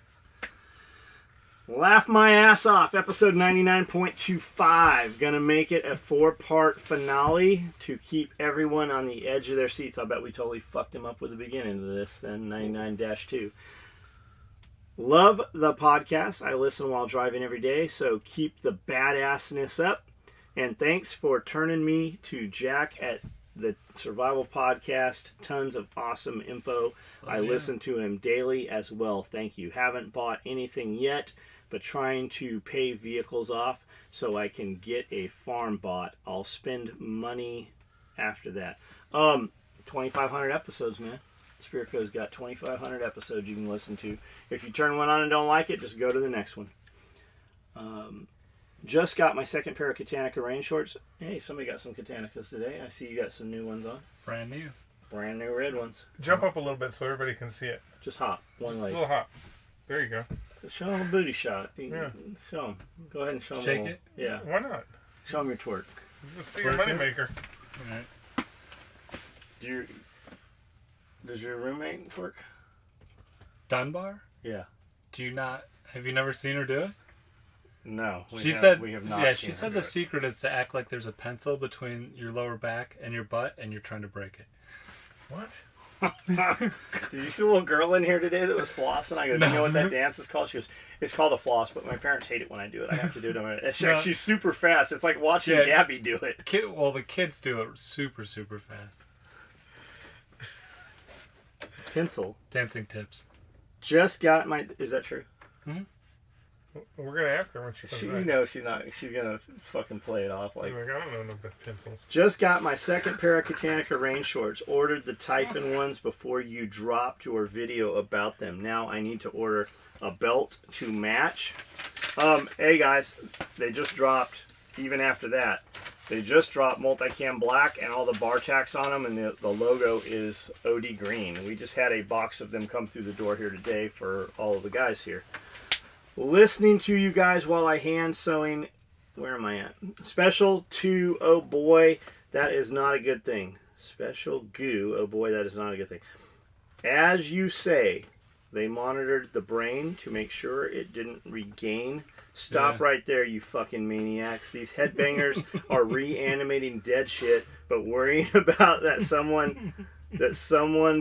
Laugh my ass off, episode 99.25. Gonna make it a 4-part finale to keep everyone on the edge of their seats. I'll bet we totally fucked him up with the beginning of this, then 99-2. Love the podcast. I listen while driving every day, so keep the badassness up. And thanks for turning me to Jack at the Survival Podcast. Tons of awesome info. I listen to him daily as well. Thank you. Haven't bought anything yet, but trying to pay vehicles off so I can get a farm bought. I'll spend money after that. 2,500 episodes, man. Spirico's got 2,500 episodes you can listen to. If you turn one on and don't like it, just go to the next one. Just got my second pair of Katanica rain shorts. Hey, somebody got some Katanicas today. I see you got some new ones on. Brand new. Brand new red ones. Jump up a little bit so everybody can see it. Just hop. One Just leg. a little hop. There you go. Show them a booty shot. Yeah. Show them. Go ahead and show them. Shake it? Yeah. Why not? Show them your twerk. Let's see your moneymaker. All right. Does your roommate twerk? Dunbar? Yeah. Have you never seen her do it? No. She said we have not. Yeah, seen she said her the do it. secret is to act like there's a pencil between your lower back and your butt and you're trying to break it. What? Did you see a little girl in here today that was flossing? I go, do you know what that dance is called? She goes, it's called a floss, but my parents hate it when I do it. I have to do it. No. She's super fast. It's like watching Yeah. Gabby do it. The kids do it super, super fast. Pencil. Dancing tips. Just got my... Is that true? We're going to ask her when she comes You back. know she's not... She's going to fucking play it off like... I don't know no pencils. Just got my second pair of Katanica rain shorts. Ordered the Typhon ones before you dropped your video about them. Now I need to order a belt to match. Hey guys, they just dropped, even after that, they just dropped Multicam Black and all the bar tacks on them, and the logo is OD Green. We just had a box of them come through the door here today for all of the guys here. Listening to you guys while I hand sewing. Where am I at? Special to, oh boy, that is not a good thing. Special goo, oh boy, that is not a good thing. As you say, They monitored the brain to make sure it didn't regain. Stop Yeah. right there, you fucking maniacs. These headbangers are reanimating dead shit, but worrying about that someone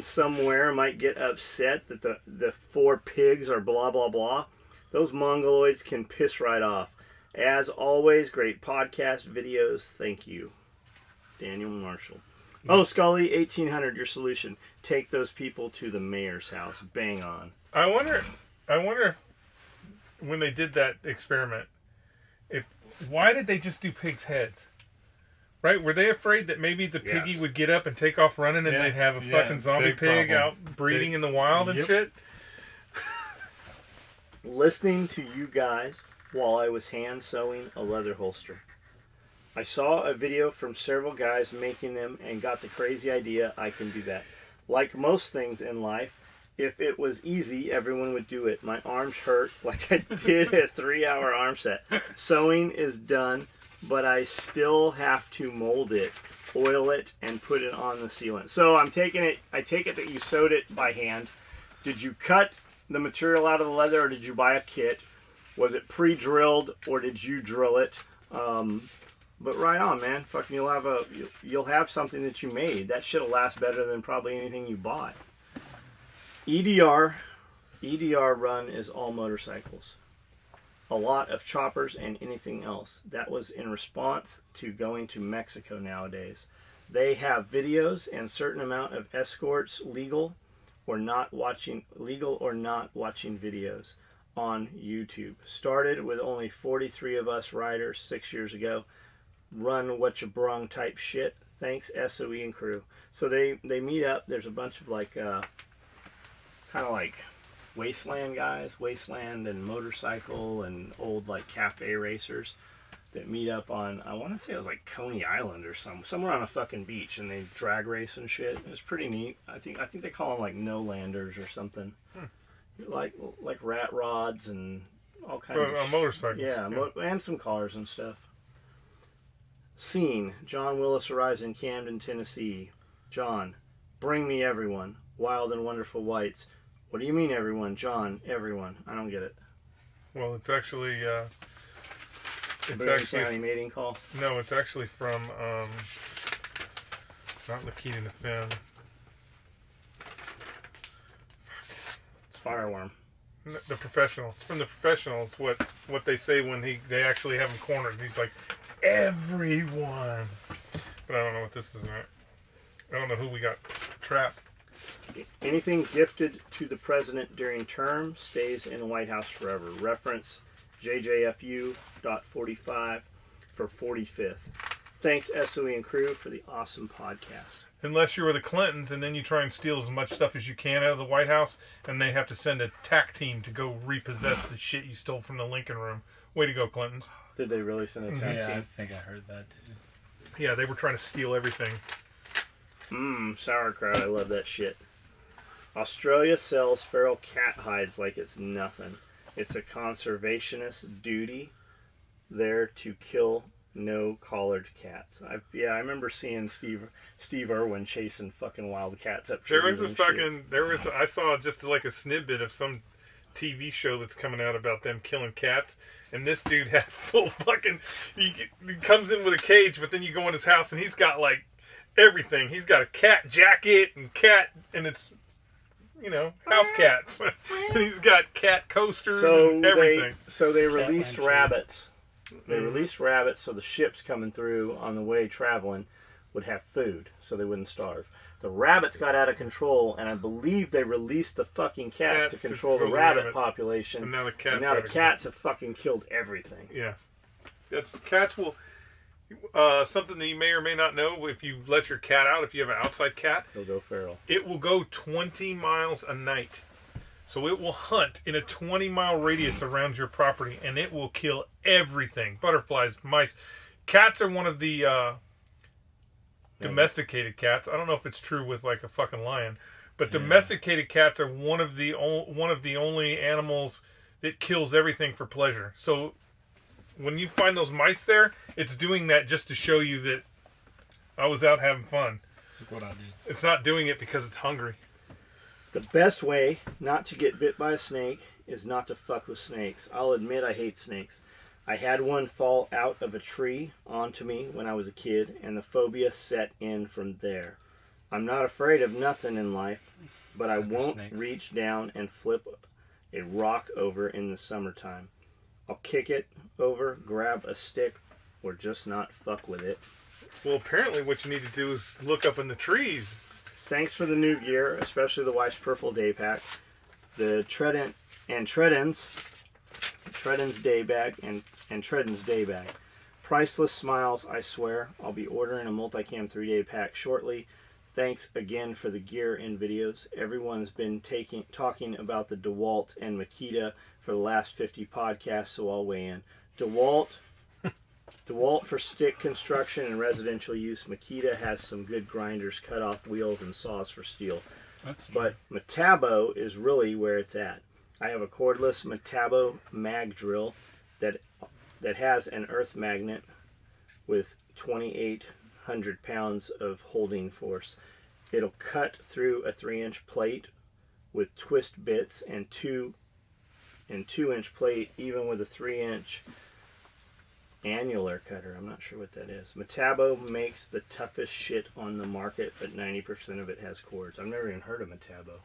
somewhere might get upset that the 4 pigs are blah blah blah. Those mongoloids can piss right off. As always, great podcast videos. Thank you. Daniel Marshall. Oh, Skully, 1800, your solution. Take those people to the mayor's house. Bang on. I wonder if when they did that experiment, why did they just do pigs' heads? Right? Were they afraid that maybe the piggy Yes. would get up and take off running and Yeah, they'd have a yeah, fucking zombie big pig problem. out breeding in the wild and Yep. shit? Listening to you guys while I was hand sewing a leather holster. I saw a video from several guys making them and got the crazy idea I can do that. Like most things in life, if it was easy, everyone would do it. My arms hurt like I did a 3-hour arm set. Sewing is done, but I still have to mold it, oil it, and put it on the sealant. So I take it that you sewed it by hand. Did you cut the material out of the leather, or did you buy a kit? Was it pre-drilled, or did you drill it? But right on, man. Fucking, you'll have something that you made. That shit'll last better than probably anything you bought. EDR run is all motorcycles. A lot of choppers and anything else. That was in response to going to Mexico nowadays. They have videos and certain amount of escorts legal or not watching videos on YouTube. Started with only 43 of us riders 6 years ago. Run what you brung type shit. Thanks, SOE and crew. So they meet up. There's a bunch of like kind of like wasteland guys, wasteland and motorcycle and old like cafe racers that meet up on, I want to say it was like Coney Island or somewhere on a fucking beach, and they drag race and shit. It was pretty neat. I think they call them like no landers or something. Like rat rods and all kinds of motorcycles. Yeah, and some cars and stuff. Scene. John Willis arrives in Camden, Tennessee. John, bring me everyone. Wild and wonderful whites. What do you mean everyone? John, everyone. I don't get it. Well, it's actually Boone County mating call. No, it's actually from not Lakita Finn. It's Fireworm. The Professional. It's from The Professional. It's what they say when they actually have him cornered. He's like, everyone. But I don't know what this is about. I don't know who we got trapped. Anything gifted to the president during term stays in the White House forever. Reference JJFU.45 for 45th. Thanks, SOE and crew, for the awesome podcast. Unless you were the Clintons, and then you try and steal as much stuff as you can out of the White House, and they have to send a TAC team to go repossess the shit you stole from the Lincoln Room. Way to go, Clintons. Did they really send a tag Yeah, I team? think I heard that too. Yeah, they were trying to steal everything. Sauerkraut. I love that shit. Australia sells feral cat hides like it's nothing. It's a conservationist duty there to kill no collared cats. I remember seeing Steve Irwin chasing fucking wild cats up trees. I saw just like a snippet of some TV show that's coming out about them killing cats, and this dude had full fucking, he comes in with a cage, but then you go in his house and he's got like everything. He's got a cat jacket and it's, house cats. And he's got cat coasters and everything. They released rabbits. They released rabbits so the ships coming through on the way traveling would have food so they wouldn't starve. The rabbits got out of control, and I believe they released the fucking cats to control the rabbit population. And now the cats have fucking killed everything. Yeah. Cats will... something that you may or may not know, if you let your cat out, if you have an outside cat, They'll go feral. it will go 20 miles a night. So it will hunt in a 20-mile radius around your property, and it will kill everything. Butterflies, mice. Cats are one of the domesticated cats. I don't know if it's true with like a fucking lion, but domesticated cats are one of the only animals that kills everything for pleasure. So when you find those mice there, it's doing that just to show you that I was out having fun. Look what I did. It's not doing it because it's hungry. The best way not to get bit by a snake is not to fuck with snakes. I'll admit I hate snakes. I had one fall out of a tree onto me when I was a kid, and the phobia set in from there. I'm not afraid of nothing in life, but I won't reach down and flip a rock over in the summertime. I'll kick it over, grab a stick, or just not fuck with it. Well, apparently what you need to do is look up in the trees. Thanks for the new gear, especially the wife's purple day pack, the Tredent's day bag, and Tredent's day bag. Priceless smiles, I swear. I'll be ordering a multicam 3-day pack shortly. Thanks again for the gear and videos. Everyone's been talking about the DeWalt and Makita for the last 50 podcasts, so I'll weigh in. DeWalt for stick construction and residential use. Makita has some good grinders, cut off wheels, and saws for steel. But Metabo is really where it's at. I have a cordless Metabo mag drill that has an earth magnet with 2,800 pounds of holding force. It'll cut through a 3-inch plate with twist bits and 2-inch plate, even with a 3-inch annular cutter. I'm not sure what that is. Metabo makes the toughest shit on the market, but 90% of it has cords. I've never even heard of Metabo.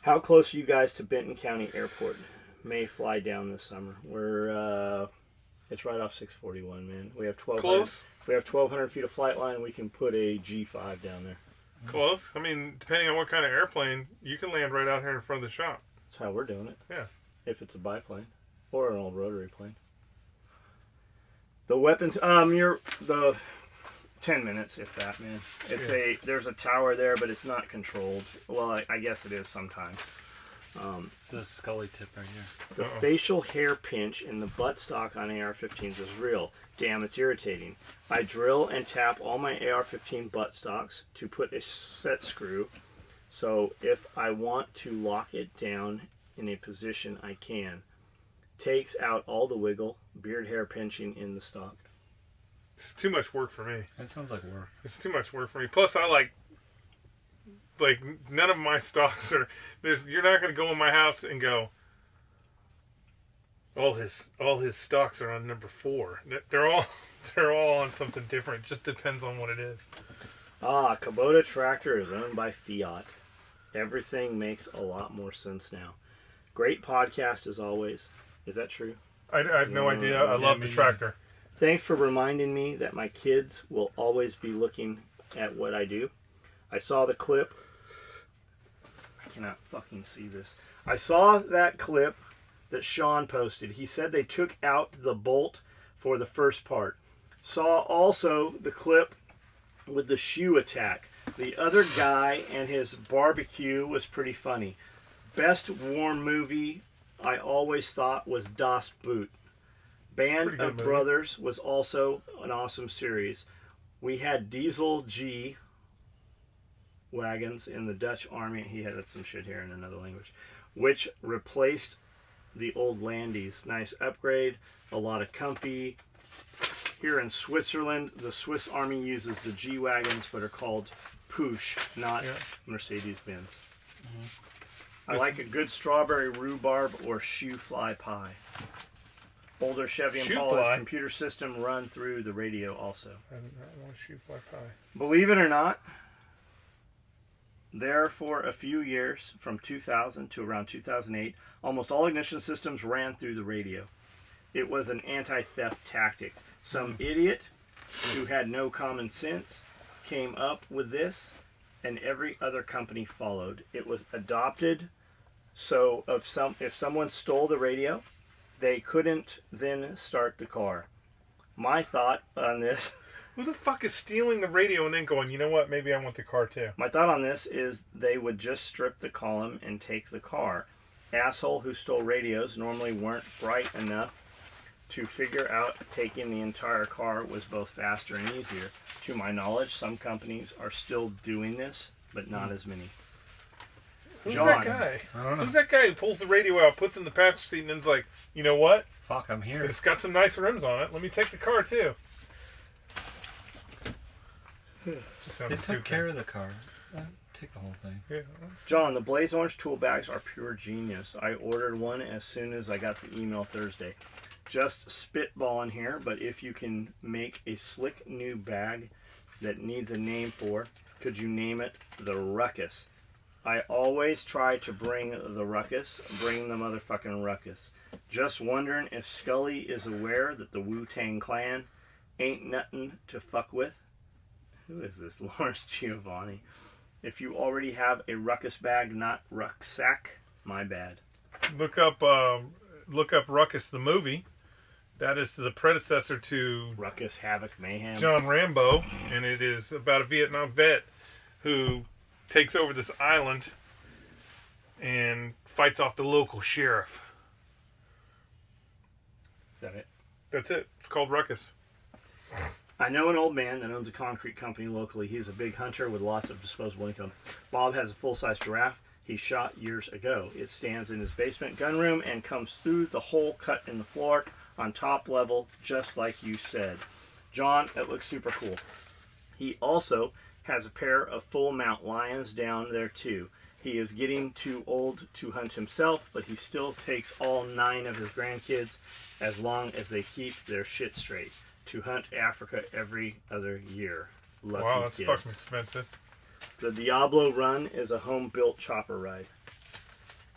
How close are you guys to Benton County Airport? May fly down this summer. We're it's right off 641, man. We have 1,200 feet of flight line. We can put a G5 down there. Close. I mean, depending on what kind of airplane, you can land right out here in front of the shop. That's how we're doing it. Yeah. If it's a biplane or an old rotary plane. The weapons, the 10 minutes, if that, man. It's there's a tower there, but it's not controlled. Well, I guess it is sometimes. It's a Skully tip right here. The facial hair pinch in the buttstock on AR-15s is real. Damn, it's irritating. I drill and tap all my AR-15 buttstocks to put a set screw, so if I want to lock it down in a position, I can. Takes out all the wiggle, beard hair pinching in the stock. It's too much work for me. That sounds like work. It's too much work for me. Plus, I like none of my stocks are. You're not going to go in my house and go, all his stocks are on number 4. They're all on something different. It just depends on what it is. Kubota tractor is owned by Fiat. Everything makes a lot more sense now. Great podcast as always. Is that true? I have no idea. I love the tractor. Thanks for reminding me that my kids will always be looking at what I do. I saw the clip. I cannot fucking see this. I saw that clip that Sean posted. He said they took out the bolt for the first part. Saw also the clip with the shoe attack. The other guy and his barbecue was pretty funny. Best war movie I always thought was Das Boot. Band of movie. Brothers was also an awesome series. We had Diesel G wagons in the Dutch army. He had some shit here in another language, which replaced the old Landies. Nice upgrade, a lot of comfy. Here in Switzerland, the Swiss army uses the G wagons, but are called Push, not Mercedes-Benz. I like a good strawberry rhubarb or shoe fly pie. Older Chevy Impala's computer system run through the radio also. I want shoe fly pie. Believe it or not, there for a few years, from 2000 to around 2008, almost all ignition systems ran through the radio. It was an anti-theft tactic. Some idiot who had no common sense came up with this, and every other company followed. It was adopted, so if someone stole the radio, they couldn't then start the car. My thought on this... Who the fuck is stealing the radio and then going, you know what, maybe I want the car too? My thought on this is they would just strip the column and take the car. Asshole who stole radios normally weren't bright enough to figure out taking the entire car was both faster and easier. To my knowledge, some companies are still doing this, but not as many. Who's John. that guy? I don't know. Who's that guy who pulls the radio out, puts it in the passenger seat, and then's like, you know what? Fuck, I'm here. It's got some nice rims on it. Let me take the car too. Just They sounds took stupid. care of the car. take the whole thing. Yeah. John, the Blaze Orange tool bags are pure genius. I ordered one as soon as I got the email Thursday. Just spitballing here, but if you can make a slick new bag that needs a name for, could you name it the Ruckus? I always try to bring the ruckus, bring the motherfucking ruckus. Just wondering if Skully is aware that the Wu-Tang Clan ain't nothing to fuck with. Who is this? Lawrence Giovanni. If you already have a ruckus bag, not rucksack, my bad. Look up Ruckus the movie. That is the predecessor to Ruckus, Havoc, Mayhem. John Rambo, and it is about a Vietnam vet who takes over this island and fights off the local sheriff. Is that it? That's it. It's called Ruckus. I know an old man that owns a concrete company locally. He's a big hunter with lots of disposable income. Bob has a full-size giraffe he shot years ago. It stands in his basement gunroom and comes through the hole cut in the floor on top level, just like you said. John, it looks super cool. He also has a pair of full mount lions down there too. He is getting too old to hunt himself, but he still takes all 9 of his grandkids, as long as they keep their shit straight, to hunt Africa every other year. Lucky Wow, that's kids. fucking expensive. The Diablo run is a home-built chopper ride.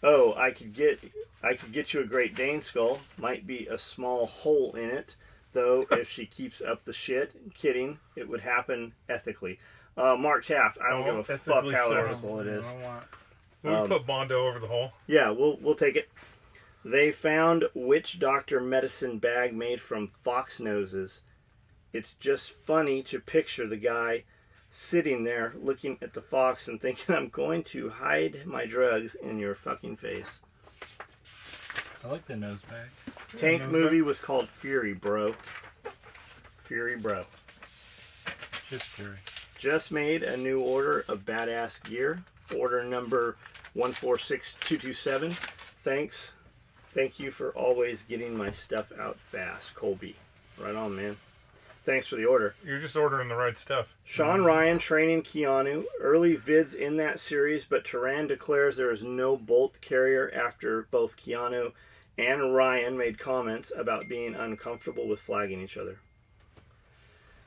Oh, I could get you a Great Dane skull. Might be a small hole in it, though. If she keeps up the shit, kidding. It would happen ethically. Mark Taft. I don't give a fuck ethically how so. ethical it is. We'll put Bondo over the hole. Yeah, we'll take it. They found witch doctor medicine bag made from fox noses. It's just funny to picture the guy sitting there looking at the fox and thinking, I'm going to hide my drugs in your fucking face. I like the nose bag. Tank nose movie bag. was called Fury, bro. Fury, bro. Just Fury. Just made a new order of badass gear. Order number 146227. Thanks. Thank you for always getting my stuff out fast, Colby. Right on, man. Thanks for the order. You're just ordering the right stuff. Sean Ryan training Keanu. Early vids in that series, but Turan declares there is no bolt carrier after both Keanu and Ryan made comments about being uncomfortable with flagging each other.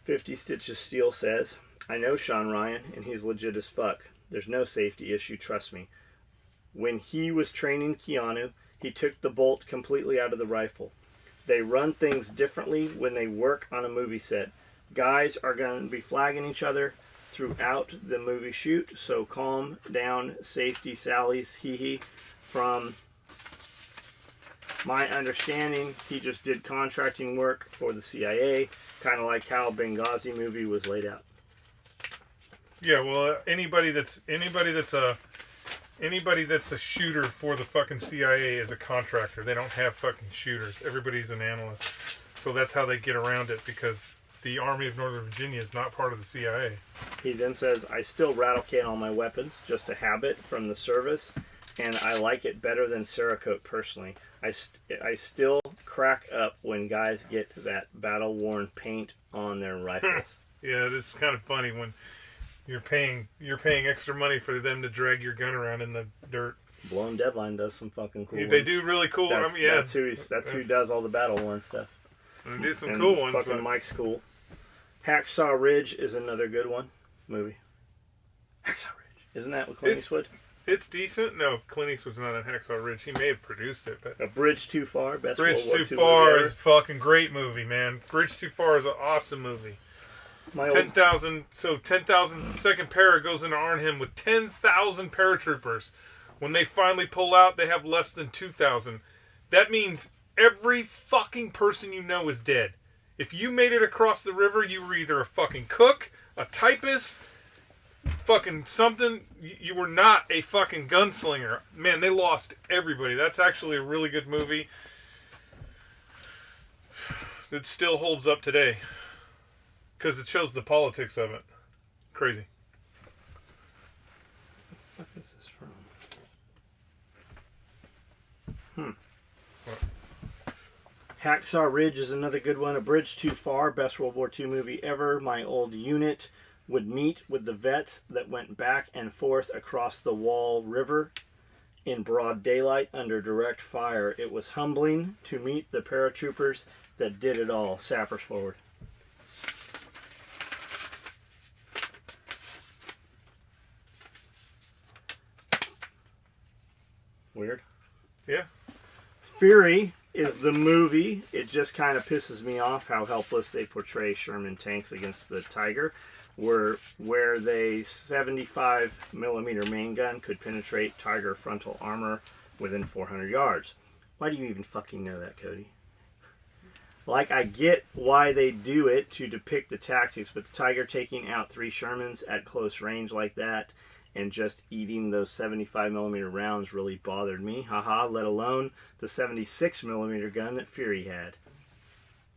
50 Stitches Steel says, I know Sean Ryan, and he's legit as fuck. There's no safety issue, trust me. When he was training Keanu, he took the bolt completely out of the rifle. They run things differently when they work on a movie set. Guys are going to be flagging each other throughout the movie shoot, so calm down, safety sallies, hee. From my understanding, he just did contracting work for the CIA, kind of like how Benghazi movie was laid out. Yeah, well, anybody that's a shooter for the fucking CIA is a contractor. They don't have fucking shooters. Everybody's an analyst. So that's how they get around it, because the Army of Northern Virginia is not part of the CIA. He then says, I still rattle can all my weapons, just a habit from the service, and I like it better than Cerakote personally. I still crack up when guys get that battle-worn paint on their rifles. Yeah, it is kind of funny when you're paying extra money for them to drag your gun around in the dirt. Blown Deadline does some fucking cool They ones. do really cool. That's, I mean, yeah, that's who does all the battle-worn stuff. They do some And cool ones. Fucking But Mike's cool. Hacksaw Ridge is another good one. Movie. Hacksaw Ridge. Isn't that with Clint It's- Eastwood? it's decent. No, Clint Eastwood's not in Hacksaw Ridge. He may have produced it, but A Bridge Too Far. Best Bridge World War Too II Far movie is a ever. fucking great movie, man. Bridge Too Far is an awesome movie. My old 10,000. So 10,000 second para goes into Arnhem with 10,000 paratroopers. When they finally pull out, they have less than 2,000. That means every fucking person you know is dead. If you made it across the river, you were either a fucking cook, a typist, fucking something. You were not a fucking gunslinger. Man, they lost everybody. That's actually a really good movie. It still holds up today. Because it shows the politics of it. Crazy. What is this from? What? Hacksaw Ridge is another good one. A Bridge Too Far, best World War II movie ever. My old unit would meet with the vets that went back and forth across the Wall River in broad daylight under direct fire. It was humbling to meet the paratroopers that did it all. Sappers forward. Weird. Yeah. Fury is the movie. It just kind of pisses me off how helpless they portray Sherman tanks against the Tiger, where they 75 millimeter main gun could penetrate Tiger frontal armor within 400 yards. Why do you even fucking know that, Cody? Like, I get why they do it to depict the tactics, but the Tiger taking out 3 Shermans at close range like that and just eating those 75 millimeter rounds really bothered me. Haha, let alone the 76 millimeter gun that Fury had.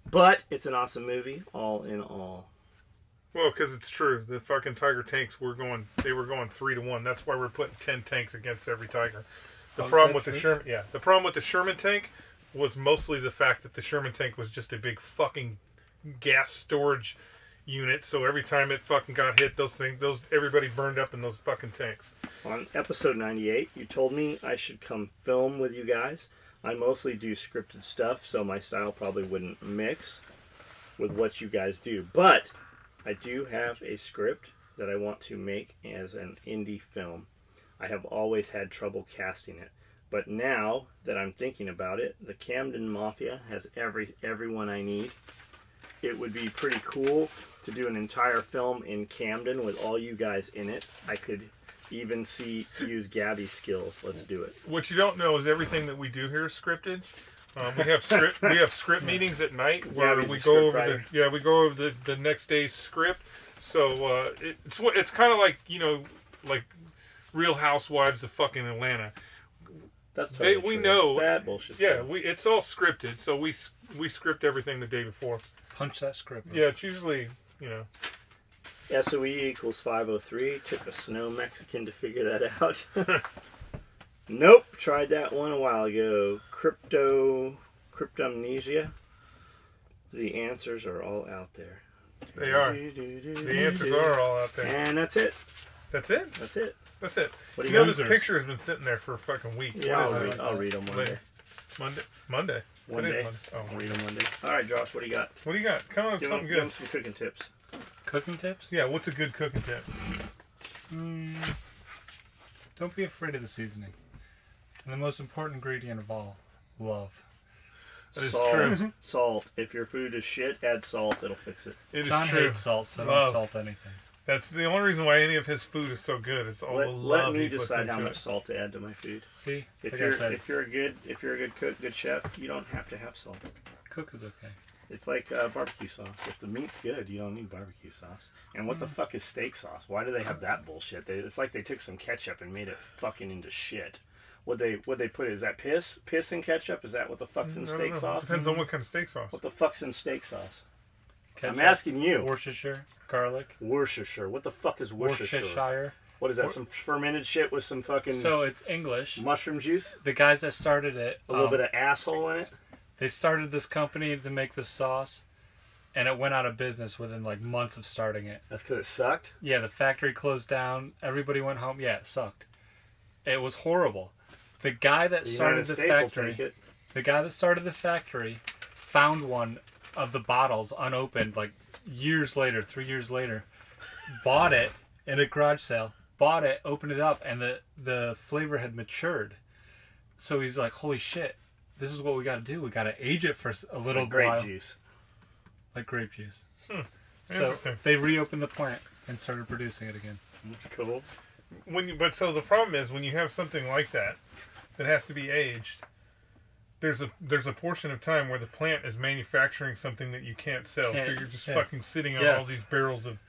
But it's an awesome movie, all in all. Well, because it's true. The fucking Tiger tanks they were going 3-1. That's why we're putting 10 tanks against every Tiger. The problem with the Sherman tank was mostly the fact that the Sherman tank was just a big fucking gas storage unit, so every time it fucking got hit, everybody burned up in those fucking tanks. On episode 98, you told me I should come film with you guys. I mostly do scripted stuff, so my style probably wouldn't mix with what you guys do. But I do have a script that I want to make as an indie film. I have always had trouble casting it. But now that I'm thinking about it, the Camden Mafia has everyone I need. It would be pretty cool to do an entire film in Camden with all you guys in it. I could even use Gabby's skills. Let's do it. What you don't know is everything that we do here is scripted. We have script meetings at night where we go over the next day's script. So it's kind of like, like Real Housewives of fucking Atlanta. That's totally we true. know Bad bullshit. Yeah, it's all scripted. So we script everything the day before. Punch that script. Yeah, it's usually, SOE equals 503. Took a snow Mexican to figure that out. Nope. Tried that one a while ago. Cryptomnesia. The answers are all out there. They are. The answers are all out there. And that's it. That's it? That's it. That's it. What do you you know, this picture has been sitting there for a fucking week. Yeah, What is it? I'll read them one day. Monday. One Today's day. Monday. Oh, I'll read them one day. All right, Josh, what do you got? what do you got? Come on, Give something them good. some cooking tips. Cooking tips? Yeah, what's a good cooking tip? Don't be afraid of the seasoning. And the most important ingredient of all, love. That is Salt. true. Salt. If your food is shit, add salt. It'll fix it. It is Don true. hates salt, so Love. don't salt anything. That's the only reason why any of his food is so good. It's all the Let love me he puts decide into how it. much salt to add to my food. See? If Like I said, you're a good cook, good chef, you don't have to have salt. cook is okay. It's like barbecue sauce. If the meat's good, you don't need barbecue sauce. And what the fuck is steak sauce? Why do they have that bullshit? It's like they took some ketchup and made it fucking into shit. What they put? Is that piss? Piss in ketchup? Is that what the fuck's in I don't steak know. sauce? Depends on what kind of steak sauce. What the fuck's in steak sauce? Ketchup, I'm asking you. Worcestershire, garlic. Worcestershire. What the fuck is Worcestershire? Worcestershire. What is that? Some fermented shit with some fucking So it's English. mushroom juice? The guys that started it, A little bit of asshole in it? they started this company to make this sauce, and it went out of business within like months of starting it. That's because it sucked? Yeah, the factory closed down. Everybody went home. Yeah, it sucked. It was horrible. The guy that The started United the States will factory, take it. the guy that started the factory, found one of the bottles unopened like years later, 3 years later, bought it in a garage sale, bought it, opened it up, and the flavor had matured. So he's like, holy shit, this is what we got to do. We got to age it for a little Like grape while. juice. Like grape juice. So Interesting. they reopened the plant and started producing it again. Cool. So the problem is when you have something like that has to be aged. There's a portion of time where the plant is manufacturing something that you can't sell, so you're just fucking sitting on all these barrels of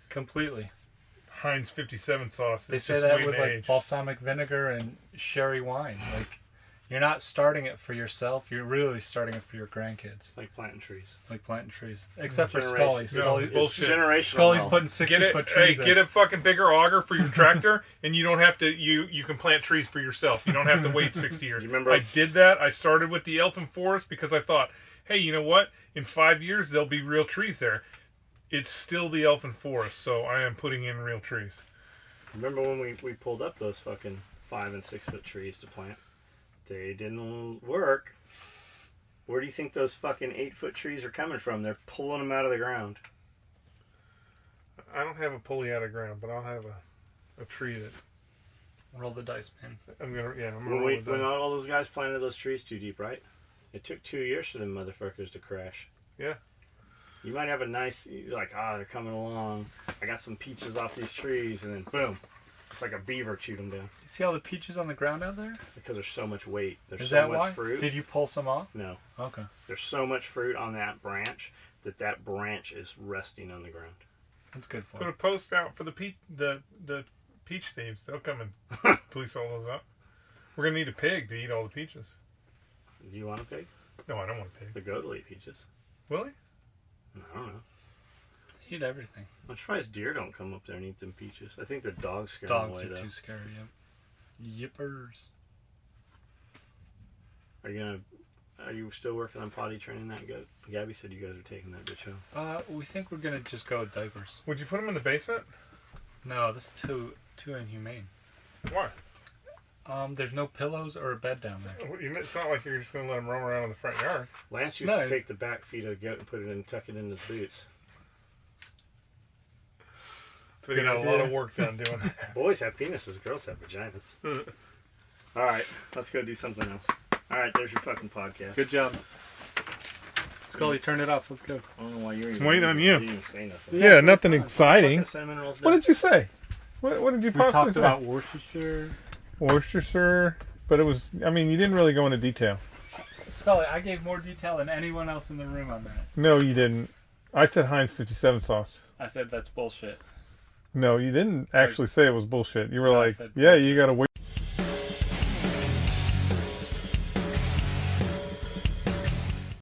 Completely. Heinz 57 sauce. They It's say just that waiting with to like age. balsamic vinegar and sherry wine. Like, you're not starting it for yourself. You're really starting it for your grandkids. Like planting trees. Like planting trees. Except for Generation- Scully. No, Scully bullshit. Generational. Scully's health. putting 60-foot trees in. Get a fucking bigger auger for your tractor, and you don't have to. You can plant trees for yourself. You don't have to wait 60 years. You remember- I did that. I started with the elfin forest because I thought, hey, you know what? In 5 years there'll be real trees there. it's still the elfin forest, so I am putting in real trees. Remember when we pulled up those fucking 5 and 6 foot trees to plant? They didn't work. Where do you think those fucking 8 foot trees are coming from? They're pulling them out of the ground. I don't have a pulley out of ground, but I'll have a tree that Roll the dice, man. I'm gonna When all those guys planted those trees too deep, right? It took 2 years for them motherfuckers to crash. Yeah. You might have a nice, you're like, they're coming along. I got some peaches off these trees, and then boom. It's like a beaver chewed them down. You see all the peaches on the ground out there? Because there's so much weight. There's Is so that much why? fruit. Did you pull some off? No. Okay. There's so much fruit on that branch that branch is resting on the ground. That's good for Put a it. post out for the peach thieves. They'll come and police all those up. We're gonna need a pig to eat all the peaches. Do you want a pig? No, I don't want a pig. The goat will eat peaches. Will he? I don't know. Eat everything. I'm surprised deer don't come up there and eat them peaches. I think the dogs scare them Dogs away, are though. too scary, yep. Yippers. Are you still working on potty training that goat? Gabby said you guys are taking that bitch home. We think we're gonna just go with diapers. Would you put them in the basement? No, this is too inhumane. Why? There's no pillows or a bed down there. It's not like you're just gonna let them roam around in the front yard. Lance used to take the back feet of the goat and put it in, tuck it in his boots. So they got a lot of work done doing that. Boys have penises, girls have vaginas. All right, let's go do something else. All right, there's your fucking podcast. Good job. Skully, turn it off. Let's go. I don't know why you're Waiting on you. didn't even say nothing. Yeah, nothing exciting. Fucking cinnamon rolls What down. did you say? What did you We possibly talked say? about Worcestershire. Worcestershire, but it was. I mean, you didn't really go into detail. Skully, I gave more detail than anyone else in the room on that. No, you didn't. I said Heinz 57 sauce. I said that's bullshit. No, you didn't actually say it was bullshit. You were No, I like, said yeah, you got to wait.